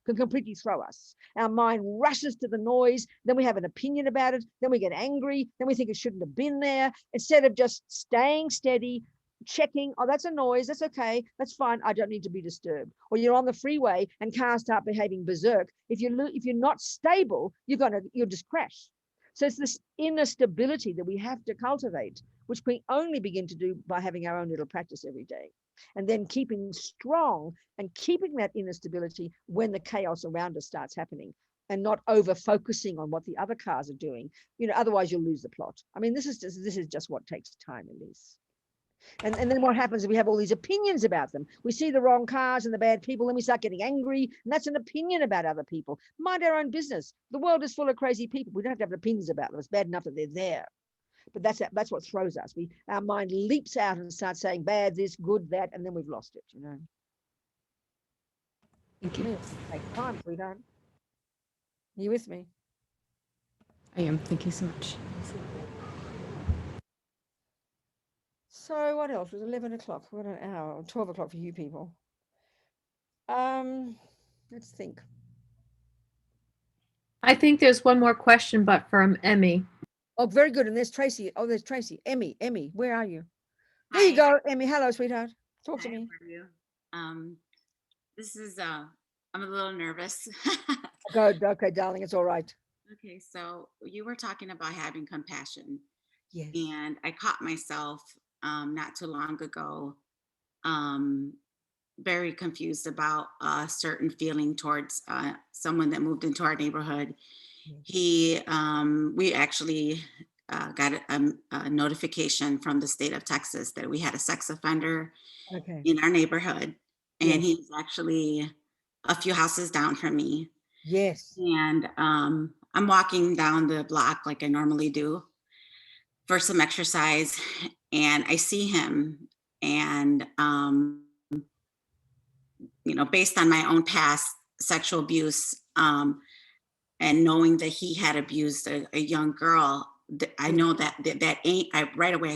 can completely throw us. Our mind rushes to the noise, then we have an opinion about it, then we get angry, then we think it shouldn't have been there, instead of just staying steady, checking, oh, that's a noise, that's okay, that's fine, I don't need to be disturbed. Or you're on the freeway and cars start behaving berserk. If you're not stable, you'll just crash. So it's this inner stability that we have to cultivate, which we only begin to do by having our own little practice every day. And then keeping strong and keeping that inner stability when the chaos around us starts happening, and not over focusing on what the other cars are doing. Otherwise you'll lose the plot. I mean, this is just what takes time, Elise. And then what happens is we have all these opinions about them. We see the wrong cars and the bad people, and we start getting angry, and that's an opinion about other people. Mind our own business. The world is full of crazy people. We don't have to have opinions about them. It's bad enough that they're there. But that's what throws us. Our mind leaps out and starts saying bad, this, good, that, and then we've lost it, Thank you. Take time, sweetheart. You with me? I am. Thank you so much. So what else? It was 11 o'clock. What an hour. 12 o'clock for you people. Let's think. I think there's one more question, but from Emmy. Oh, very good. And there's Tracy. Oh, there's Tracy. Emmy, where are you? There you Hi. go, Emmy. Hello, sweetheart. Talk to Hi, me. how are you? This is I'm a little nervous. Go, okay, darling. It's all right. Okay, so you were talking about having compassion, Yes. and I caught myself not too long ago very confused about a certain feeling towards someone that moved into our neighborhood. We actually got a notification from the state of Texas that we had a sex offender Okay. in our neighborhood, and Yes. he's actually a few houses down from me. Yes. And I'm walking down the block like I normally do for some exercise, and I see him, and based on my own past sexual abuse, and knowing that he had abused a young girl, I know that ain't. Right away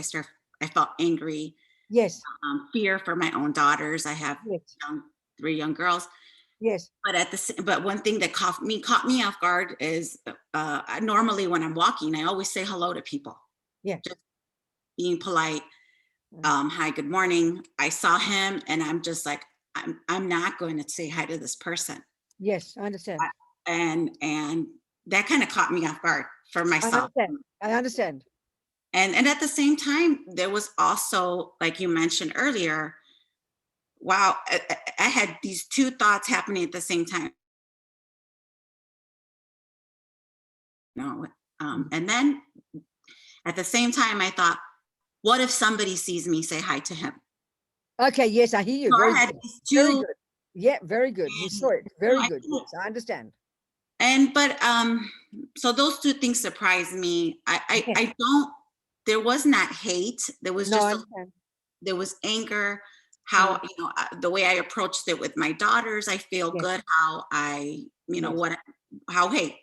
I felt angry, Yes. fear for my own daughters. I have Yes. 3 young girls. Yes. But one thing that caught me off guard is normally when I'm walking, I always say hello to people. Yeah. Just being polite. Hi, good morning. I saw him, and I'm just like, I'm not going to say hi to this person. Yes, I understand. And that kind of caught me off guard for myself. I understand. And at the same time, there was also, like you mentioned earlier, wow, I had these 2 thoughts happening at the same time. No, and then at the same time, I thought, what if somebody sees me say hi to him? Okay, yes, I hear you. So Very I had good. these Very 2, good. Yeah, very good. You saw it. Very good. Yes, I understand. So those 2 things surprised me. Yes. I don't. There was not hate. There was No, I just understand. there was anger. How the way I approached it with my daughters, I feel Yes. good. How I Yes. hey,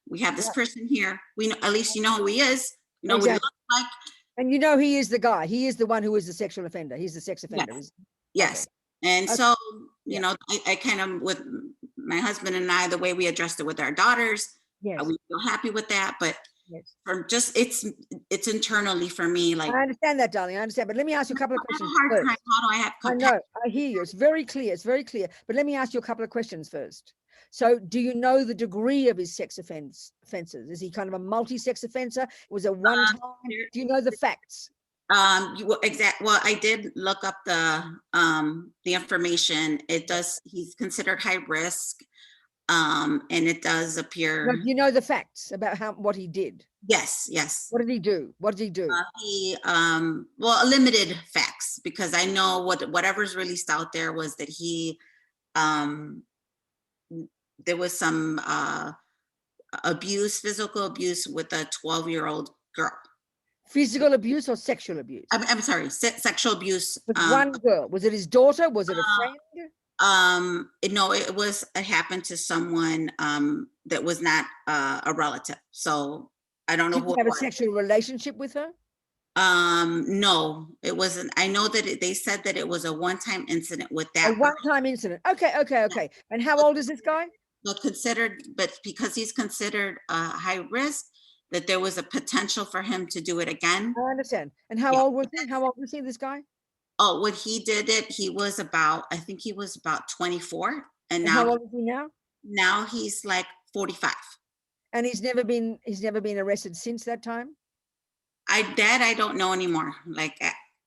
we have this Yeah. person here. We know, at least you know who he is. You know what he Exactly. looks like. And you know he is the guy. He is the one who is the sexual offender. He's the sex offender. Yes. And Okay. so, Yeah. I kind of, with my husband and I, the way we addressed it with our daughters, Yes. we feel happy with that. But Yes. from just, it's internally for me, like, I understand that, darling. I understand. But let me ask you a couple of I have questions a hard first. time. How do I have I compassion? know. I hear you. It's very clear. It's very clear. But let me ask you a couple of questions first. So do you know the degree of his sex offenses? Is he kind of a multi-sex offender? Was it one time? Do you know the facts? Well, I did look up the information. It does, he's considered high risk. And it does No, appear. do you know the facts about what he did? Yes. What did he do? What did he do? Well, limited facts, because I know whatever's released out there was that he, there was some physical abuse with a 12-year-old girl. Physical abuse or sexual abuse? I'm sorry, sexual abuse. With one girl. Was it his daughter? Was it a friend? No, it happened to someone that was not a relative. So I don't know Did who you have it a was. sexual relationship with her? No, it wasn't. I know that they said that it was a one-time incident with that. A one-time incident. Okay. And how old is this guy? But because he's considered high risk, that there was a potential for him to do it again. I understand. And how old was he? How old was he, this guy? Oh, when he did it, I think he was about 24. And how now, old is he now? now he's like 45. And he's never been arrested since that time? I don't know anymore. Like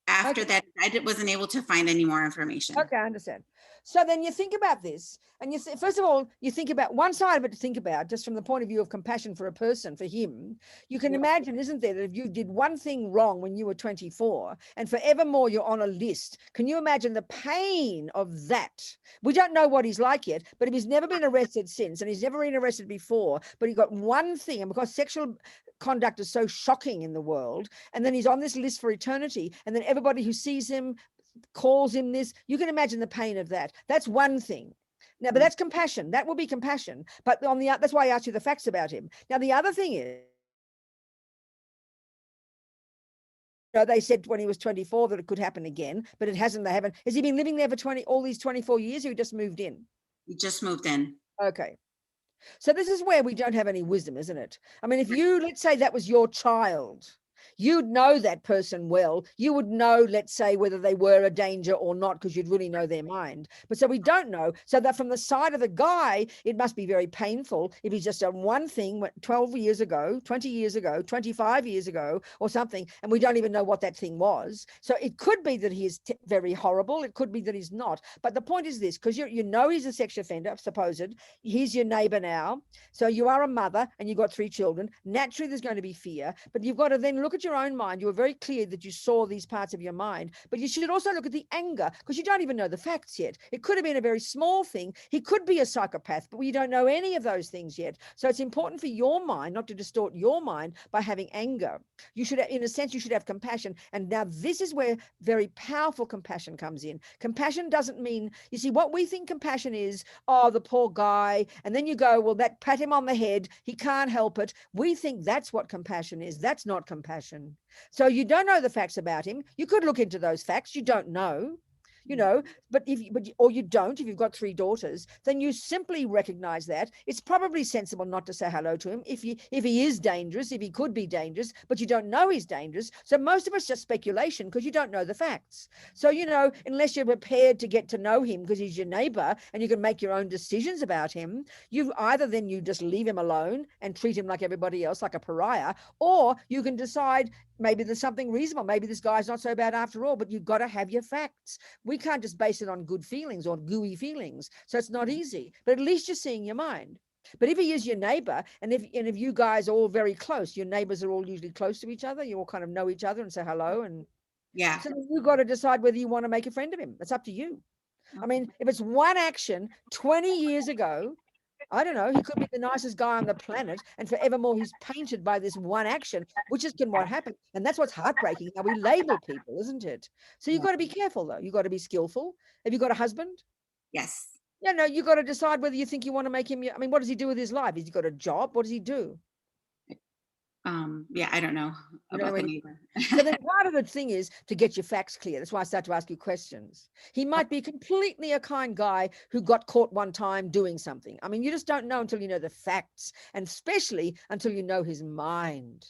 after that, wasn't able to find any more information. Okay, I understand. So then you think about this, and first of all, you think about one side of it to think about, just from the point of view of compassion for a person, for him. You can imagine, isn't there, that if you did one thing wrong when you were 24 and forevermore you're on a list, can you imagine the pain of that? We don't know what he's like yet, but if he's never been arrested since, and he's never been arrested before, but he got one thing, and because sexual conduct is so shocking in the world, and then he's on this list for eternity, and then everybody who sees him calls him this, you can imagine the pain of that. That's one thing. Now, but that's compassion. That will be compassion. But that's why I asked you the facts about him. Now, the other thing is, they said when he was 24 that it could happen again, but it hasn't. They haven't. Has he been living there for all these 24 years, or he just moved in? He just moved in. Okay. So this is where we don't have any wisdom, isn't it? I mean, if you, let's say that was your child, you'd know that person well. You would know, let's say, whether they were a danger or not, because you'd really know their mind. But so we don't know. So that from the side of the guy, it must be very painful if he's just done one thing 12 years ago, 20 years ago, 25 years ago, or something, and we don't even know what that thing was. So it could be that he is very horrible. It could be that he's not. But the point is this, because you know he's a sex offender, supposed. He's your neighbor now. So you are a mother and you've got 3 children. Naturally, there's going to be fear, but you've got to then look at your own mind. You were very clear that you saw these parts of your mind, but you should also look at the anger, because you don't even know the facts yet. It could have been a very small thing. He could be a psychopath, but we don't know any of those things yet. So it's important for your mind not to distort your mind by having anger. You should, in a sense, you should have compassion. And now this is where very powerful compassion comes in. Compassion doesn't mean, you see, what we think compassion is, oh, the poor guy. And then you go, well, that pat him on the head. He can't help it. We think that's what compassion is. That's not compassion. So you don't know the facts about him. You could look into those facts. You don't know. But or you don't, if you've got 3 daughters, then you simply recognize that it's probably sensible not to say hello to him if he is dangerous, if he could be dangerous, but you don't know he's dangerous. So most of it's just speculation because you don't know the facts. So, unless you're prepared to get to know him because he's your neighbor and you can make your own decisions about him, you just leave him alone and treat him like everybody else, like a pariah, or you can decide maybe there's something reasonable. Maybe this guy's not so bad after all, but you've got to have your facts. We can't just base it on good feelings or gooey feelings. So it's not easy, but at least you're seeing your mind. But if he is your neighbor, and if you guys are all very close, your neighbors are all usually close to each other, you all kind of know each other and say hello. And Yeah. so you've got to decide whether you want to make a friend of him. It's up to you. I mean, if it's one action 20 years ago, I don't know, he could be the nicest guy on the planet, and forevermore he's painted by this one action, which is what happened. And that's what's heartbreaking, how we label people, isn't it? So you've got to be careful, though. You've got to be skillful. Have you got a husband? Yes. Yeah, no, you've got to decide whether you think you want to make him. I mean, what does he do with his life? Has he got a job? What does he do? Yeah, I don't know about the neighbor. So then part of the thing is to get your facts clear. That's why I start to ask you questions. He might be completely a kind guy who got caught one time doing something. I mean, you just don't know until you know the facts, and especially until you know his mind.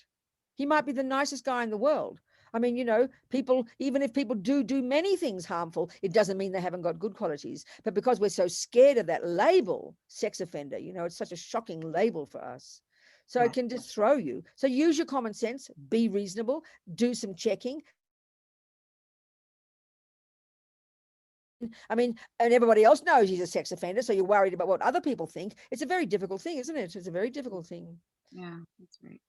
He might be the nicest guy in the world. I mean, people, even if people do many things harmful, it doesn't mean they haven't got good qualities. But because we're so scared of that label, sex offender, it's such a shocking label for us. So it can just throw you. So use your common sense, be reasonable, do some checking. I mean, and everybody else knows he's a sex offender, so you're worried about what other people think. It's a very difficult thing, isn't it? It's a very difficult thing. Yeah, that's right.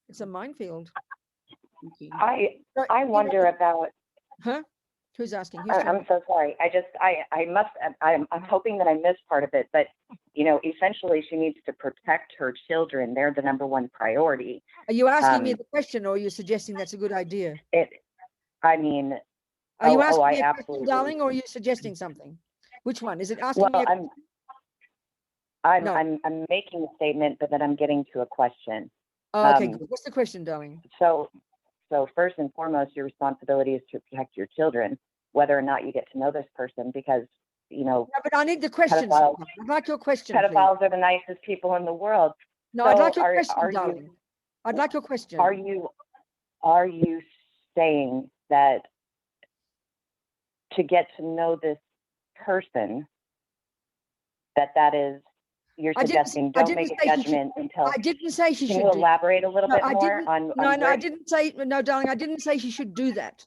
It's a minefield. Thank you. I wonder about. Huh? Who's asking? I'm so sorry. I'm hoping that I missed part of it, but essentially she needs to protect her children. They're the number one priority. Are you asking me the question, or are you suggesting that's a good idea? I mean, are you asking me a question, absolutely, darling, or are you suggesting something? Which one? Is it asking me? I'm making a statement, but then I'm getting to a question. Oh, okay, good. What's the question, darling? So first and foremost, your responsibility is to protect your children, whether or not you get to know this person, because, No, but I need the question. pedophiles, I'd like your question, pedophiles please. are the nicest people in the world. No, So I'd like your question, are darling. I'd like your question. Are you saying that to get to know this person, that is, you're suggesting don't make a judgment until. I didn't say she should. Can you elaborate a little bit more on? No, I didn't say. No, darling, I didn't say she should do that.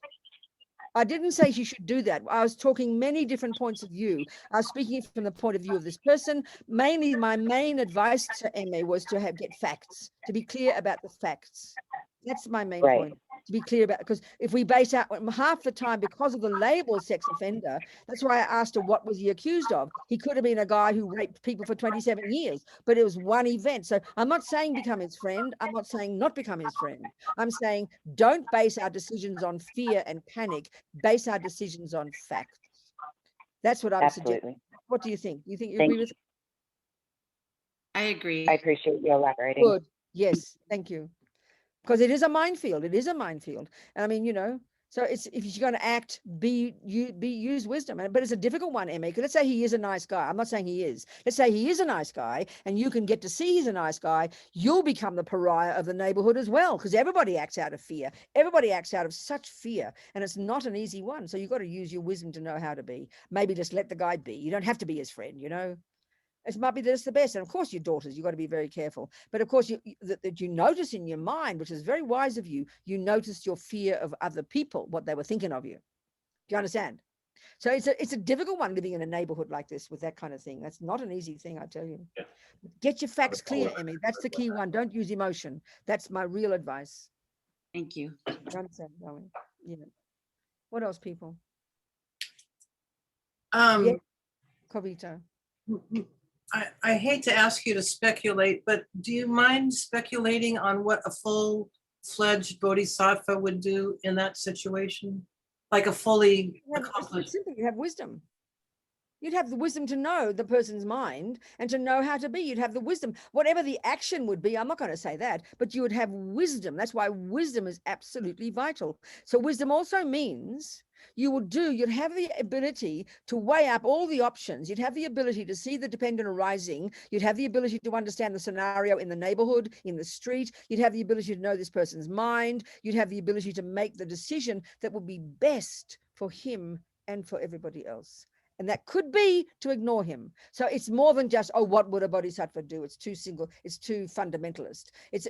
I didn't say she should do that. I was talking many different points of view. I was speaking from the point of view of this person. Mainly, my main advice to Emma was to get facts, to be clear about the facts. That's my main point, to be clear about, because if we base out half the time, because of the label sex offender, that's why I asked her what was he accused of. He could have been a guy who raped people for 27 years, but it was one event. So I'm not saying become his friend. I'm not saying not become his friend. I'm saying don't base our decisions on fear and panic. Base our decisions on facts. That's what I'm suggesting. What do you think? You think you agree with? I agree. I appreciate you elaborating. Good. Yes. Thank you. Because it is a minefield. It is a minefield. And I mean, So it's, if you're going to act, use wisdom. But it's a difficult one, Emmy, because let's say he is a nice guy. I'm not saying he is. Let's say he is a nice guy, and you can get to see he's a nice guy. You'll become the pariah of the neighborhood as well, because everybody acts out of fear. Everybody acts out of such fear, and it's not an easy one. So you've got to use your wisdom to know how to be. Maybe just let the guy be. You don't have to be his friend, you know. It might be that's the best. And of course, your daughters, you've got to be very careful. But of course, that you notice in your mind, which is very wise of you, you noticed your fear of other people, what they were thinking of you. Do you understand? So it's a difficult one living in a neighborhood like this with that kind of thing. That's not an easy thing, I tell you. Yeah. Get your facts clear, Emmy. That's the key one. Don't use emotion. That's my real advice. Thank you. You understand, darling? Yeah. What else, people? Yeah, Kavita. I hate to ask you to speculate, but do you mind speculating on what a full-fledged bodhisattva would do in that situation? Like a fully It's accomplished. simple. You have wisdom. You'd have the wisdom to know the person's mind and to know how to be. You'd have the wisdom, whatever the action would be. I'm not going to say that, but you would have wisdom. That's why wisdom is absolutely vital. So wisdom also means you'd have the ability to weigh up all the options. You'd have the ability to see the dependent arising. You'd have the ability to understand the scenario in the neighborhood, in the street. You'd have the ability to know this person's mind. You'd have the ability to make the decision that would be best for him and for everybody else. And that could be to ignore him. So it's more than just, oh, what would a bodhisattva do? It's too fundamentalist.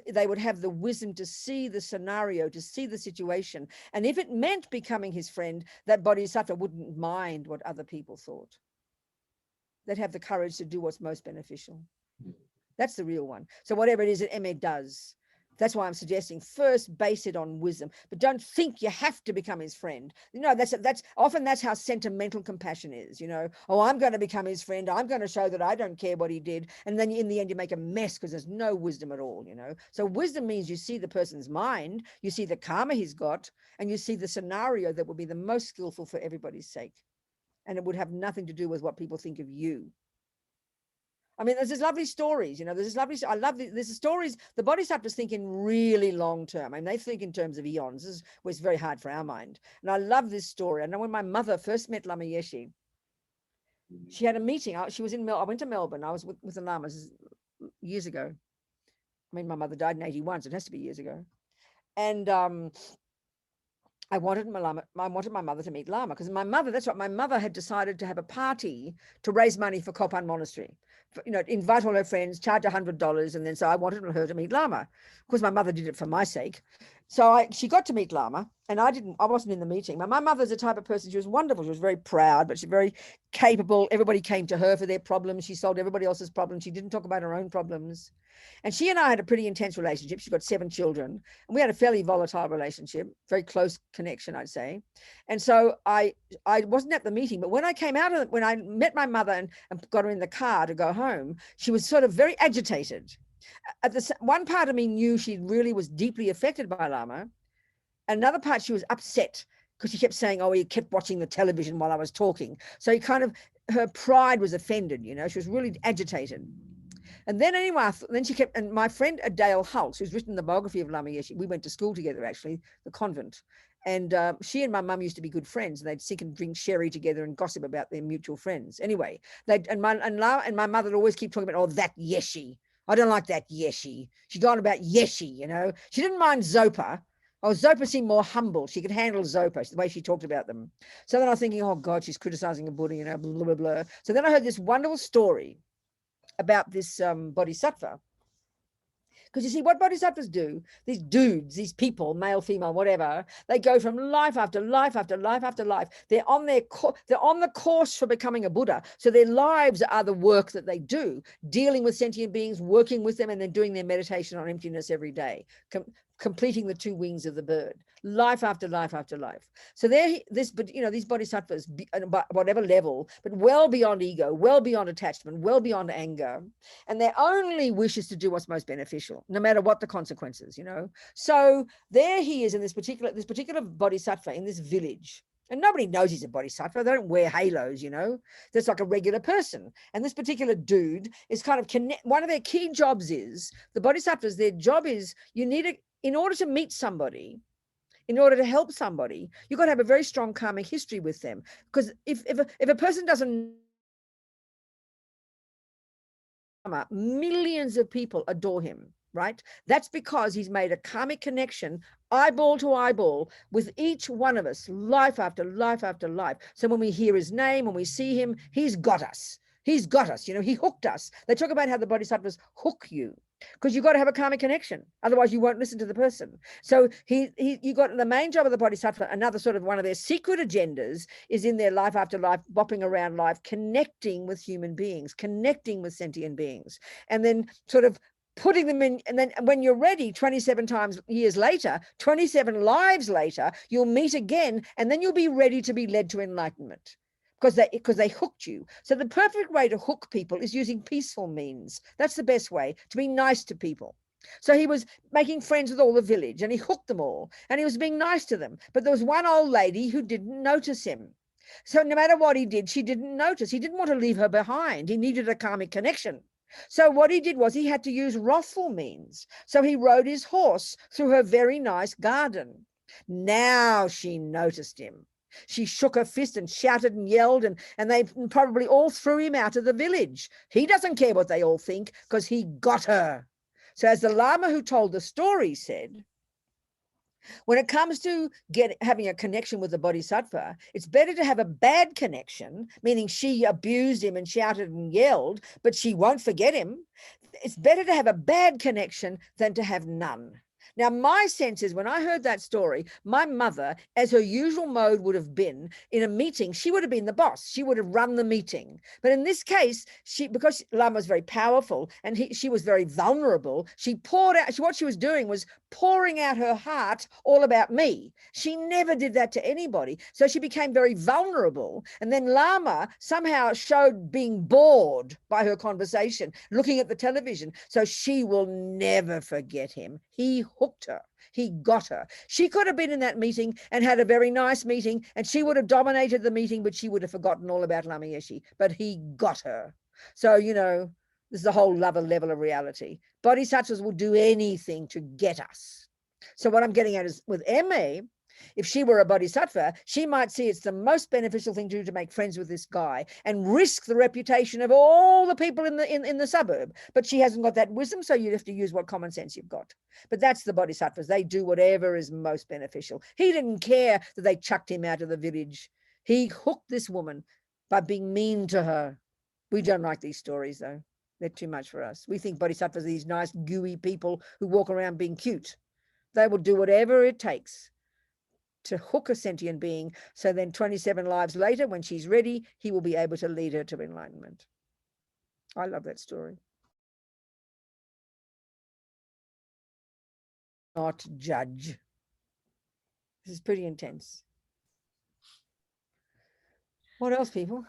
They would have the wisdom to see the scenario, to see the situation. And if it meant becoming his friend, that bodhisattva wouldn't mind what other people thought. They'd have the courage to do what's most beneficial. That's the real one. So whatever it is that MA does, that's why I'm suggesting first base it on wisdom, but don't think you have to become his friend. You know, that's often how sentimental compassion is, you know. Oh, I'm going to become his friend. I'm going to show that I don't care what he did. And then in the end, you make a mess because there's no wisdom at all, you know. So wisdom means you see the person's mind, you see the karma he's got, and you see the scenario that would be the most skillful for everybody's sake. And it would have nothing to do with what people think of you. I mean, there's lovely stories, you know, there's stories, the bodhisattvas think in really long term. I mean, they think in terms of eons. This is where it's very hard for our mind. And I love this story. I know when my mother first met Lama Yeshe, she had a meeting. I went to Melbourne. I was with the Lamas years ago. I mean, my mother died in 81, so it has to be years ago. And I wanted my mother to meet Lama because my mother had decided to have a party to raise money for Courtin Monastery. You know, invite all her friends, charge $100, and then so I wanted her to meet Lama. Of course, my mother did it for my sake. So she got to meet Lama, and I wasn't in the meeting. My mother's the type of person, she was wonderful. She was very proud, but she's very capable. Everybody came to her for their problems. She solved everybody else's problems. She didn't talk about her own problems. And she and I had a pretty intense relationship. She's got 7 children, and we had a fairly volatile relationship, very close connection, I'd say. And so I wasn't at the meeting, but when I came out of it, when I met my mother and got her in the car to go home, she was sort of very agitated. One part of me knew she really was deeply affected by Lama. Another part, she was upset because she kept saying, oh, he kept watching the television while I was talking. So her pride was offended, you know, she was really agitated. And then anyway, and my friend Adele Hulse, who's written the biography of Lama Yeshe, we went to school together, actually, the convent. And she and my mum used to be good friends, and they'd sit and drink sherry together and gossip about their mutual friends. Anyway, my mother would always keep talking about, oh, that Yeshe. I don't like that Yeshe. She'd gone about Yeshe, you know. She didn't mind Zopa. Oh, Zopa seemed more humble. She could handle Zopa, the way she talked about them. So then I was thinking, oh, God, she's criticizing a Buddha, you know, blah, blah, blah. So then I heard this wonderful story about this bodhisattva. Because you see, what bodhisattvas do, these dudes, these people, male, female, whatever, they go from life after life after life after life. They're on the course for becoming a Buddha. So their lives are the work that they do, dealing with sentient beings, working with them, and then doing their meditation on emptiness every day, completing the 2 wings of the bird, life after life after life. So these bodhisattvas, whatever level, but well beyond ego, well beyond attachment, well beyond anger, and their only wish is to do what's most beneficial, no matter what the consequences, you know. So there he is in this particular bodhisattva in this village. And nobody knows he's a bodhisattva. They don't wear halos, you know. That's like a regular person. And this particular dude is kind of one of their key jobs is, the bodhisattvas, their job is, in order to meet somebody, in order to help somebody, you've got to have a very strong karmic history with them. Because if a person doesn't, millions of people adore him, right? That's because he's made a karmic connection, eyeball to eyeball, with each one of us, life after life after life. So when we hear his name, when we see him, he's got us. He's got us, you know, he hooked us. They talk about how the bodhisattvas hook you, because you've got to have a karmic connection. Otherwise, you won't listen to the person. So you got the main job of the bodhisattva, another sort of one of their secret agendas is in their life after life, bopping around life, connecting with human beings, connecting with sentient beings, and then sort of putting them in. And then when you're ready, 27 times years later, 27 lives later, you'll meet again, and then you'll be ready to be led to enlightenment. Because they hooked you. So the perfect way to hook people is using peaceful means. That's the best way, to be nice to people. So he was making friends with all the village, and he hooked them all, and he was being nice to them. But there was one old lady who didn't notice him. So no matter what he did, she didn't notice. He didn't want to leave her behind. He needed a karmic connection. So what he did was he had to use wrathful means. So he rode his horse through her very nice garden. Now she noticed him. She shook her fist and shouted and yelled, and they probably all threw him out of the village. He doesn't care what they all think, because he got her. So as the Lama who told the story said, when it comes to having a connection with the bodhisattva, it's better to have a bad connection, meaning she abused him and shouted and yelled, but she won't forget him. It's better to have a bad connection than to have none. Now, my sense is when I heard that story, my mother, as her usual mode would have been in a meeting, she would have been the boss. She would have run the meeting. But in this case, because Lama was very powerful and she was very vulnerable, she poured out, what she was doing was pouring out her heart all about me. She never did that to anybody. So she became very vulnerable. And then Lama somehow showed being bored by her conversation, looking at the television. So she will never forget him. He hooked her. He got her. She could have been in that meeting and had a very nice meeting, and she would have dominated the meeting, but she would have forgotten all about Lama Yeshe. But he got her. So, you know, this is the whole level of reality. Bodhisattvas will do anything to get us. So what I'm getting at is with Emma, if she were a bodhisattva, she might see it's the most beneficial thing to do to make friends with this guy and risk the reputation of all the people in the suburb. But she hasn't got that wisdom, so you have to use what common sense you've got. But that's the bodhisattvas. They do whatever is most beneficial. He didn't care that they chucked him out of the village. He hooked this woman by being mean to her. We don't like these stories, though. They're too much for us. We think bodhisattvas are these nice, gooey people who walk around being cute. They will do whatever it takes to hook a sentient being, so then 27 lives later, when she's ready, he will be able to lead her to enlightenment. I love that story. Not judge. This is pretty intense. What else, people?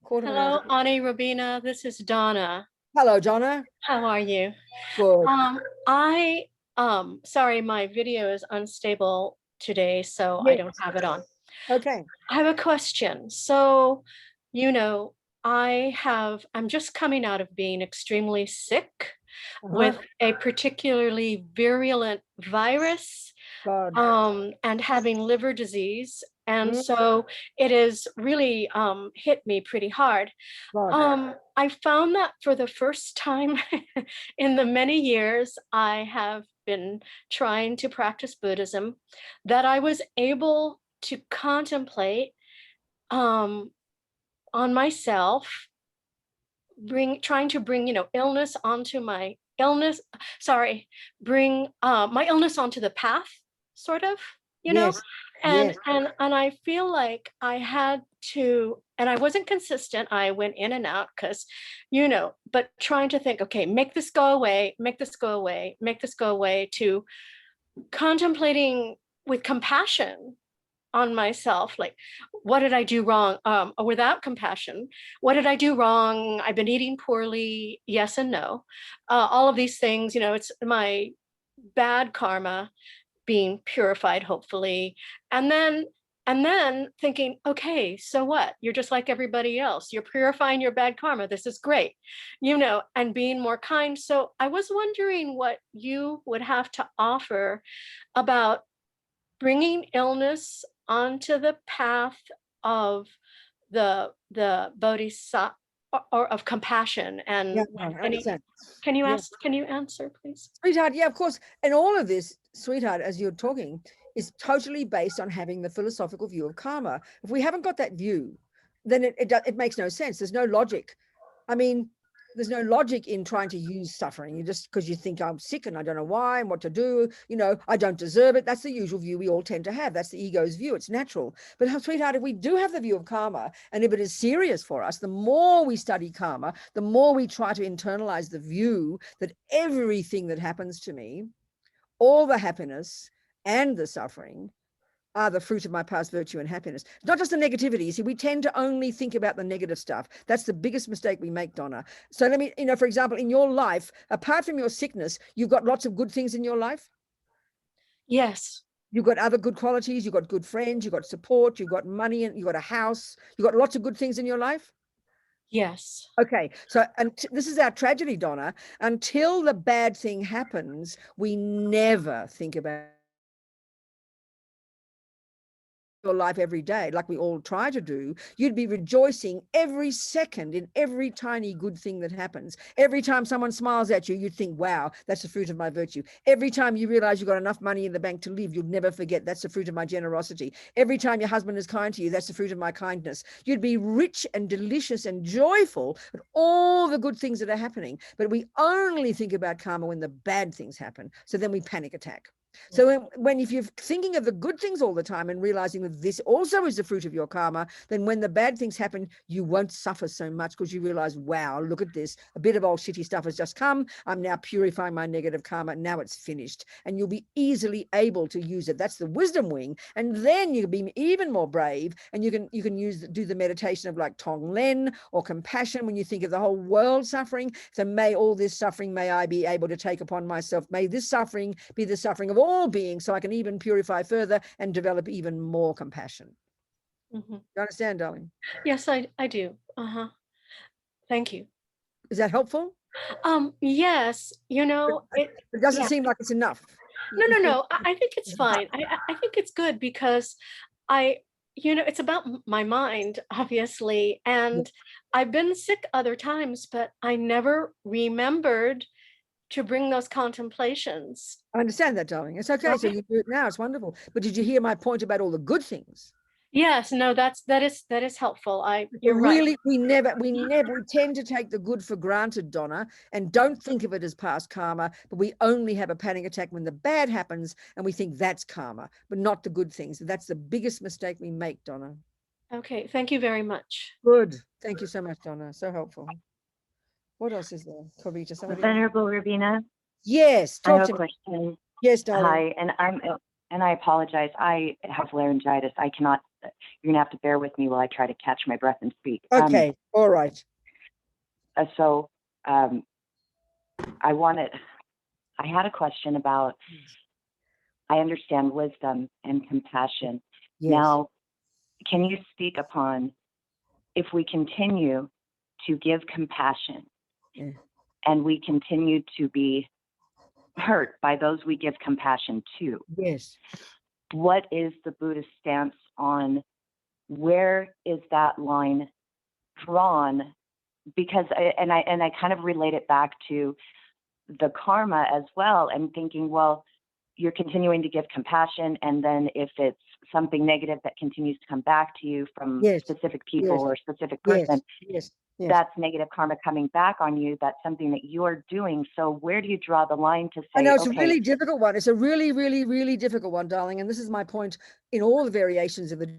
Hello, Ani, Robina. This is Donna. Hello, Donna. How are you? Good. Sorry, my video is unstable today, so Yes. I don't have it on. Okay. I have a question. So, you know, I'm just coming out of being extremely sick with a particularly virulent virus, and having liver disease. And so it has really hit me pretty hard. I found that for the first time in the many years I have been trying to practice Buddhism, that I was able to contemplate on myself, trying to bring, illness onto my illness, bring my illness onto the path, sort of, know, and I feel like I had to, and I wasn't consistent. I went in and out because, but trying to think, okay, make this go away, make this go away, make this go away, to contemplating with compassion on myself, like, what did I do wrong? Or without compassion, what did I do wrong? I've been eating poorly, yes and no. All of these things, it's my bad karma being purified, hopefully. And then thinking, okay, so what? You're just like everybody else. You're purifying your bad karma. This is great, and being more kind. So I was wondering what you would have to offer about bringing illness onto the path of the bodhisattva, or of compassion, and Yeah, when I understand. can you Yeah. can you answer, please? Sweetheart, yeah, of course. And all of this, sweetheart, as you're talking, is totally based on having the philosophical view of karma. If we haven't got that view, then it makes no sense. There's no logic. I mean, there's no logic in trying to use suffering. You just, because you think I'm sick and I don't know why and what to do, I don't deserve it. That's the usual view we all tend to have. That's the ego's view. It's natural. But sweetheart, if we do have the view of karma, and if it is serious for us, the more we study karma, the more we try to internalize the view that everything that happens to me, all the happiness and the suffering, are the fruit of my past virtue and happiness. Not just the negativity. You see, we tend to only think about the negative stuff. That's the biggest mistake we make, Donna. So let me, for example, in your life, apart from your sickness, you've got lots of good things in your life. Yes. You've got other good qualities. You've got good friends. You've got support. You've got money, and you've got a house. You've got lots of good things in your life. Yes. Okay, so this is our tragedy, Donna. Until the bad thing happens, we never think about your life every day, like we all try to do. You'd be rejoicing every second in every tiny good thing that happens. Every time someone smiles at you, you'd think, wow, that's the fruit of my virtue. Every time you realize you've got enough money in the bank to live, you'll never forget, that's the fruit of my generosity. Every time your husband is kind to you, that's the fruit of my kindness. You'd be rich and delicious and joyful at all the good things that are happening. But we only think about karma when the bad things happen. So then we panic attack. So if you're thinking of the good things all the time and realizing that this also is the fruit of your karma, then when the bad things happen, you won't suffer so much, because you realize, wow, look at this. A bit of old shitty stuff has just come. I'm now purifying my negative karma. Now it's finished. And you'll be easily able to use it. That's the wisdom wing. And then you'll be even more brave, and you can do the meditation of like Tonglen or compassion when you think of the whole world suffering. So may all this suffering, may I be able to take upon myself. May this suffering be the suffering of all beings, so I can even purify further and develop even more compassion. Mm-hmm. You understand, darling? Yes, I do. Thank you. Is that helpful? Yes, it doesn't seem like it's enough. No. I think it's fine. I think it's good, because it's about my mind, obviously. And I've been sick other times, but I never remembered to bring those contemplations. I understand that, darling. It's okay. So you do it now. It's wonderful. But did you hear my point about all the good things? Yes, no, that is helpful. You're really, right. we tend to take the good for granted, Donna, and don't think of it as past karma, but we only have a panic attack when the bad happens, and we think that's karma, but not the good things. That's the biggest mistake we make, Donna. Okay, thank you very much. Good. Thank you so much, Donna. So helpful. What else is there? Courtin, somebody else? Venerable Robina. Yes, I have talk a to me. question. Yes, darling. Hi, and I apologize. I have laryngitis. I cannot. You're gonna have to bear with me while I try to catch my breath and speak. Okay. All right. I had a question about. I understand wisdom and compassion. Yes. Now, can you speak upon if we continue to give compassion and we continue to be hurt by those we give compassion to? Yes. What is the Buddhist stance on where is that line drawn? Because I kind of relate it back to the karma as well, and thinking, well, you're continuing to give compassion, and then if it's something negative that continues to come back to you from specific people or specific person, that's negative karma coming back on you. That's something that you're doing. So where do you draw the line to say, I know it's a really difficult one. It's a really, really, really difficult one, darling. And this is my point in all the variations of the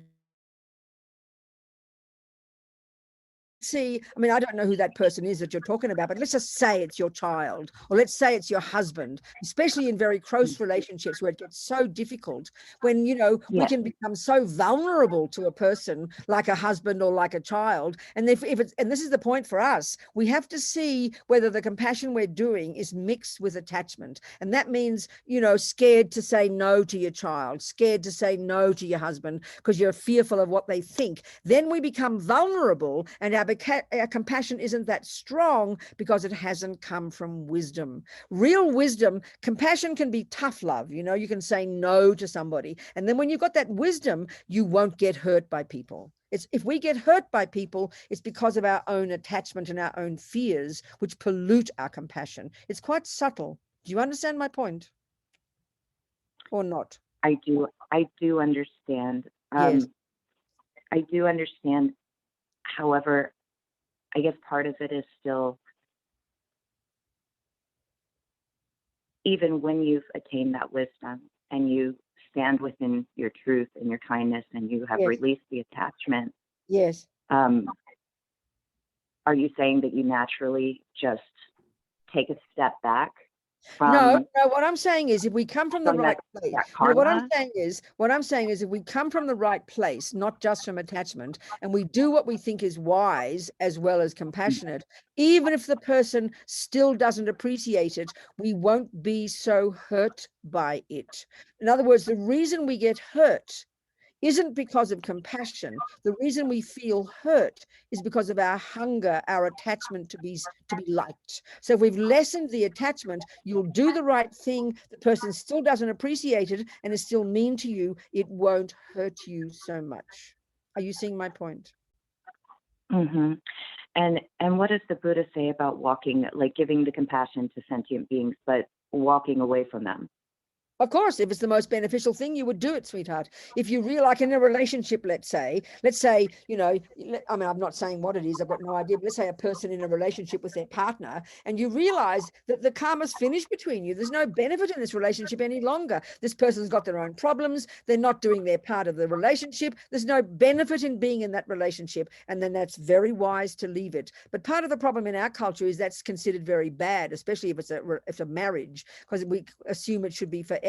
see, I mean, I don't know who that person is that you're talking about, but let's just say it's your child, or let's say it's your husband, especially in very close relationships where it gets so difficult when, we can become so vulnerable to a person like a husband or like a child. And if it's, and this is the point for us, we have to see whether the compassion we're doing is mixed with attachment. And that means, scared to say no to your child, scared to say no to your husband because you're fearful of what they think. Then we become vulnerable, and our our compassion isn't that strong because it hasn't come from wisdom. Real wisdom, compassion can be tough love. You can say no to somebody. And then when you've got that wisdom, you won't get hurt by people. If we get hurt by people, it's because of our own attachment and our own fears, which pollute our compassion. It's quite subtle. Do you understand my point? Or not? I do understand. Yes. I do understand. However, I guess part of it is still, even when you've attained that wisdom and you stand within your truth and your kindness and you have Yes. released the attachment, Yes. are you saying that you naturally just take a step back from No, what I'm saying is if we come from the from right that place. karma? No, what I'm saying is if we come from the right place, not just from attachment, and we do what we think is wise as well as compassionate, even if the person still doesn't appreciate it, we won't be so hurt by it. In other words, the reason we get hurt isn't because of compassion. The reason we feel hurt is because of our hunger, our attachment to be liked. So if we've lessened the attachment, you'll do the right thing. The person still doesn't appreciate it and is still mean to you. It won't hurt you so much. Are you seeing my point? Mm-hmm. And what does the Buddha say about walking, like giving the compassion to sentient beings, but walking away from them? Of course, if it's the most beneficial thing, you would do it, sweetheart. If you realize, like in a relationship, let's say, I'm not saying what it is, I've got no idea, but let's say a person in a relationship with their partner, and you realize that the karma's finished between you. There's no benefit in this relationship any longer. This person's got their own problems. They're not doing their part of the relationship. There's no benefit in being in that relationship. And then that's very wise to leave it. But part of the problem in our culture is that's considered very bad, especially if it's a marriage, because we assume it should be forever.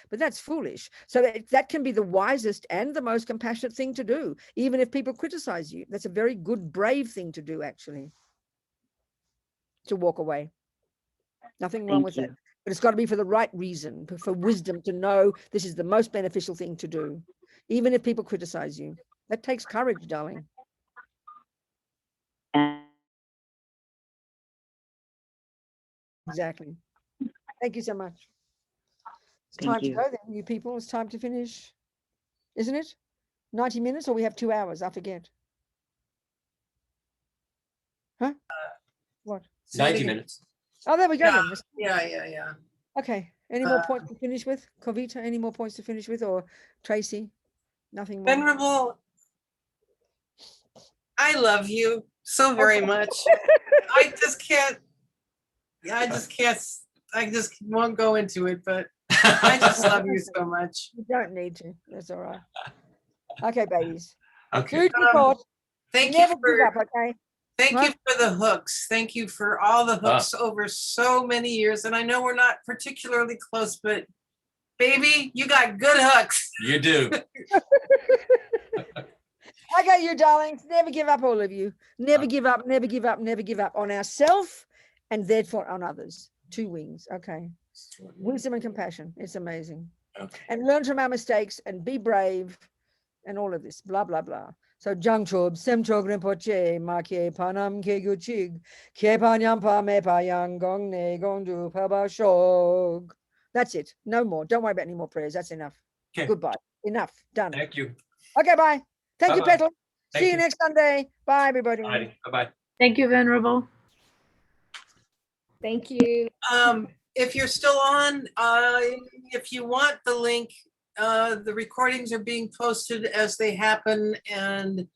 But that's foolish. So that can be the wisest and the most compassionate thing to do, even if people criticize you. That's a very good, brave thing to do, actually, to walk away. Nothing wrong with that. But it's got to be for the right reason, for wisdom, to know this is the most beneficial thing to do, even if people criticize you. That takes courage, darling. Exactly. Thank you so much. It's time to go then, you people. It's time to finish, isn't it? 90 minutes, or we have 2 hours? I forget. Huh? What? 90 minutes. Oh, there we go. Yeah, then. yeah. Okay. Any more points to finish with? Kavita, any more points to finish with? Or Tracy? Nothing more? Venerable, I love you so very much. I just won't go into it, but I just love you so much. You don't need to. That's all right. Okay, babies. Okay. Food for thought. Thank Never you for give up, okay? Thank Huh? you for the hooks. Thank you for all the hooks over so many years. And I know we're not particularly close, but baby, you got good hooks. You do. I got you, darlings. Never give up, all of you. Never give up, never give up, never give up on ourselves and therefore on others. 2 wings. Okay. Wisdom and compassion. It's amazing. Okay. And learn from our mistakes and be brave and all of this. Blah, blah, blah. So Jangchob, Semchog Rinpoche, Ma Ke Panam Ke Guchig, Ke Panyam Pa Me Pa Yang Gong Ne Gong Du Pa Ba Shog. That's it. No more. Don't worry about any more prayers. That's enough. Okay. Goodbye. Enough. Done. Thank you. Okay, bye. Thank you, Bye-bye. Petal. Thank See you you. next Sunday. Bye, everybody. Bye-bye. Thank you, Venerable. Thank you. If you're still on, if you want the link, the recordings are being posted as they happen, and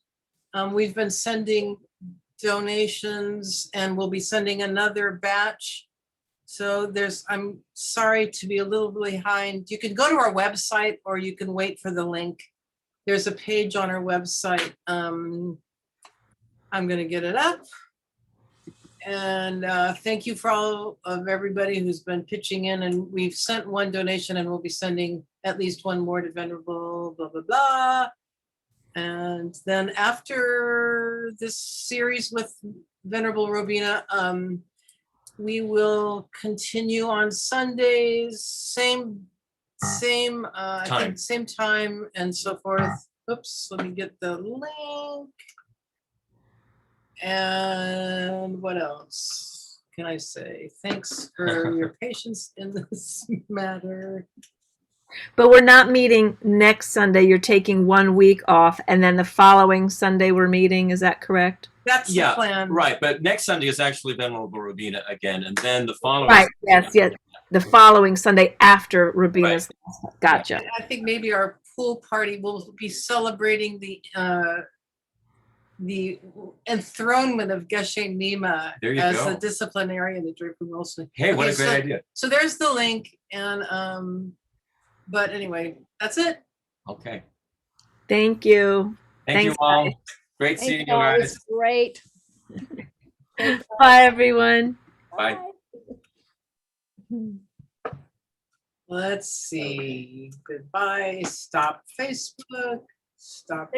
we've been sending donations, and we'll be sending another batch. So I'm sorry to be a little behind. You can go to our website, or you can wait for the link. There's a page on our website. I'm going to get it up. And thank you for all of everybody who's been pitching in. And we've sent one donation, and we'll be sending at least one more to Venerable, blah, blah, blah. And then after this series with Venerable Robina, we will continue on Sundays, same I think same time and so forth. Oops, let me get the link. And what else can I say? Thanks for your patience in this matter. But we're not meeting next Sunday. You're taking 1 week off, and then the following Sunday we're meeting. Is that correct? That's the Yeah, plan. right. But next Sunday is actually Venerable Robina again, and then the following. Right. Yes. The following Sunday after Rubina's. Right. Gotcha. I think maybe our pool party will be celebrating the enthronement of Geshe Nima There you as go. the disciplinarian at Draper Wilson. Hey, what a Okay, great so- idea. So there's the link, and but anyway, that's it. Okay. Thank you. Thank you Thanks, all. guys. Great Thank seeing you y'all. It guys. was great. Bye, everyone. Bye. Let's see. Goodbye. Stop Facebook. Stop.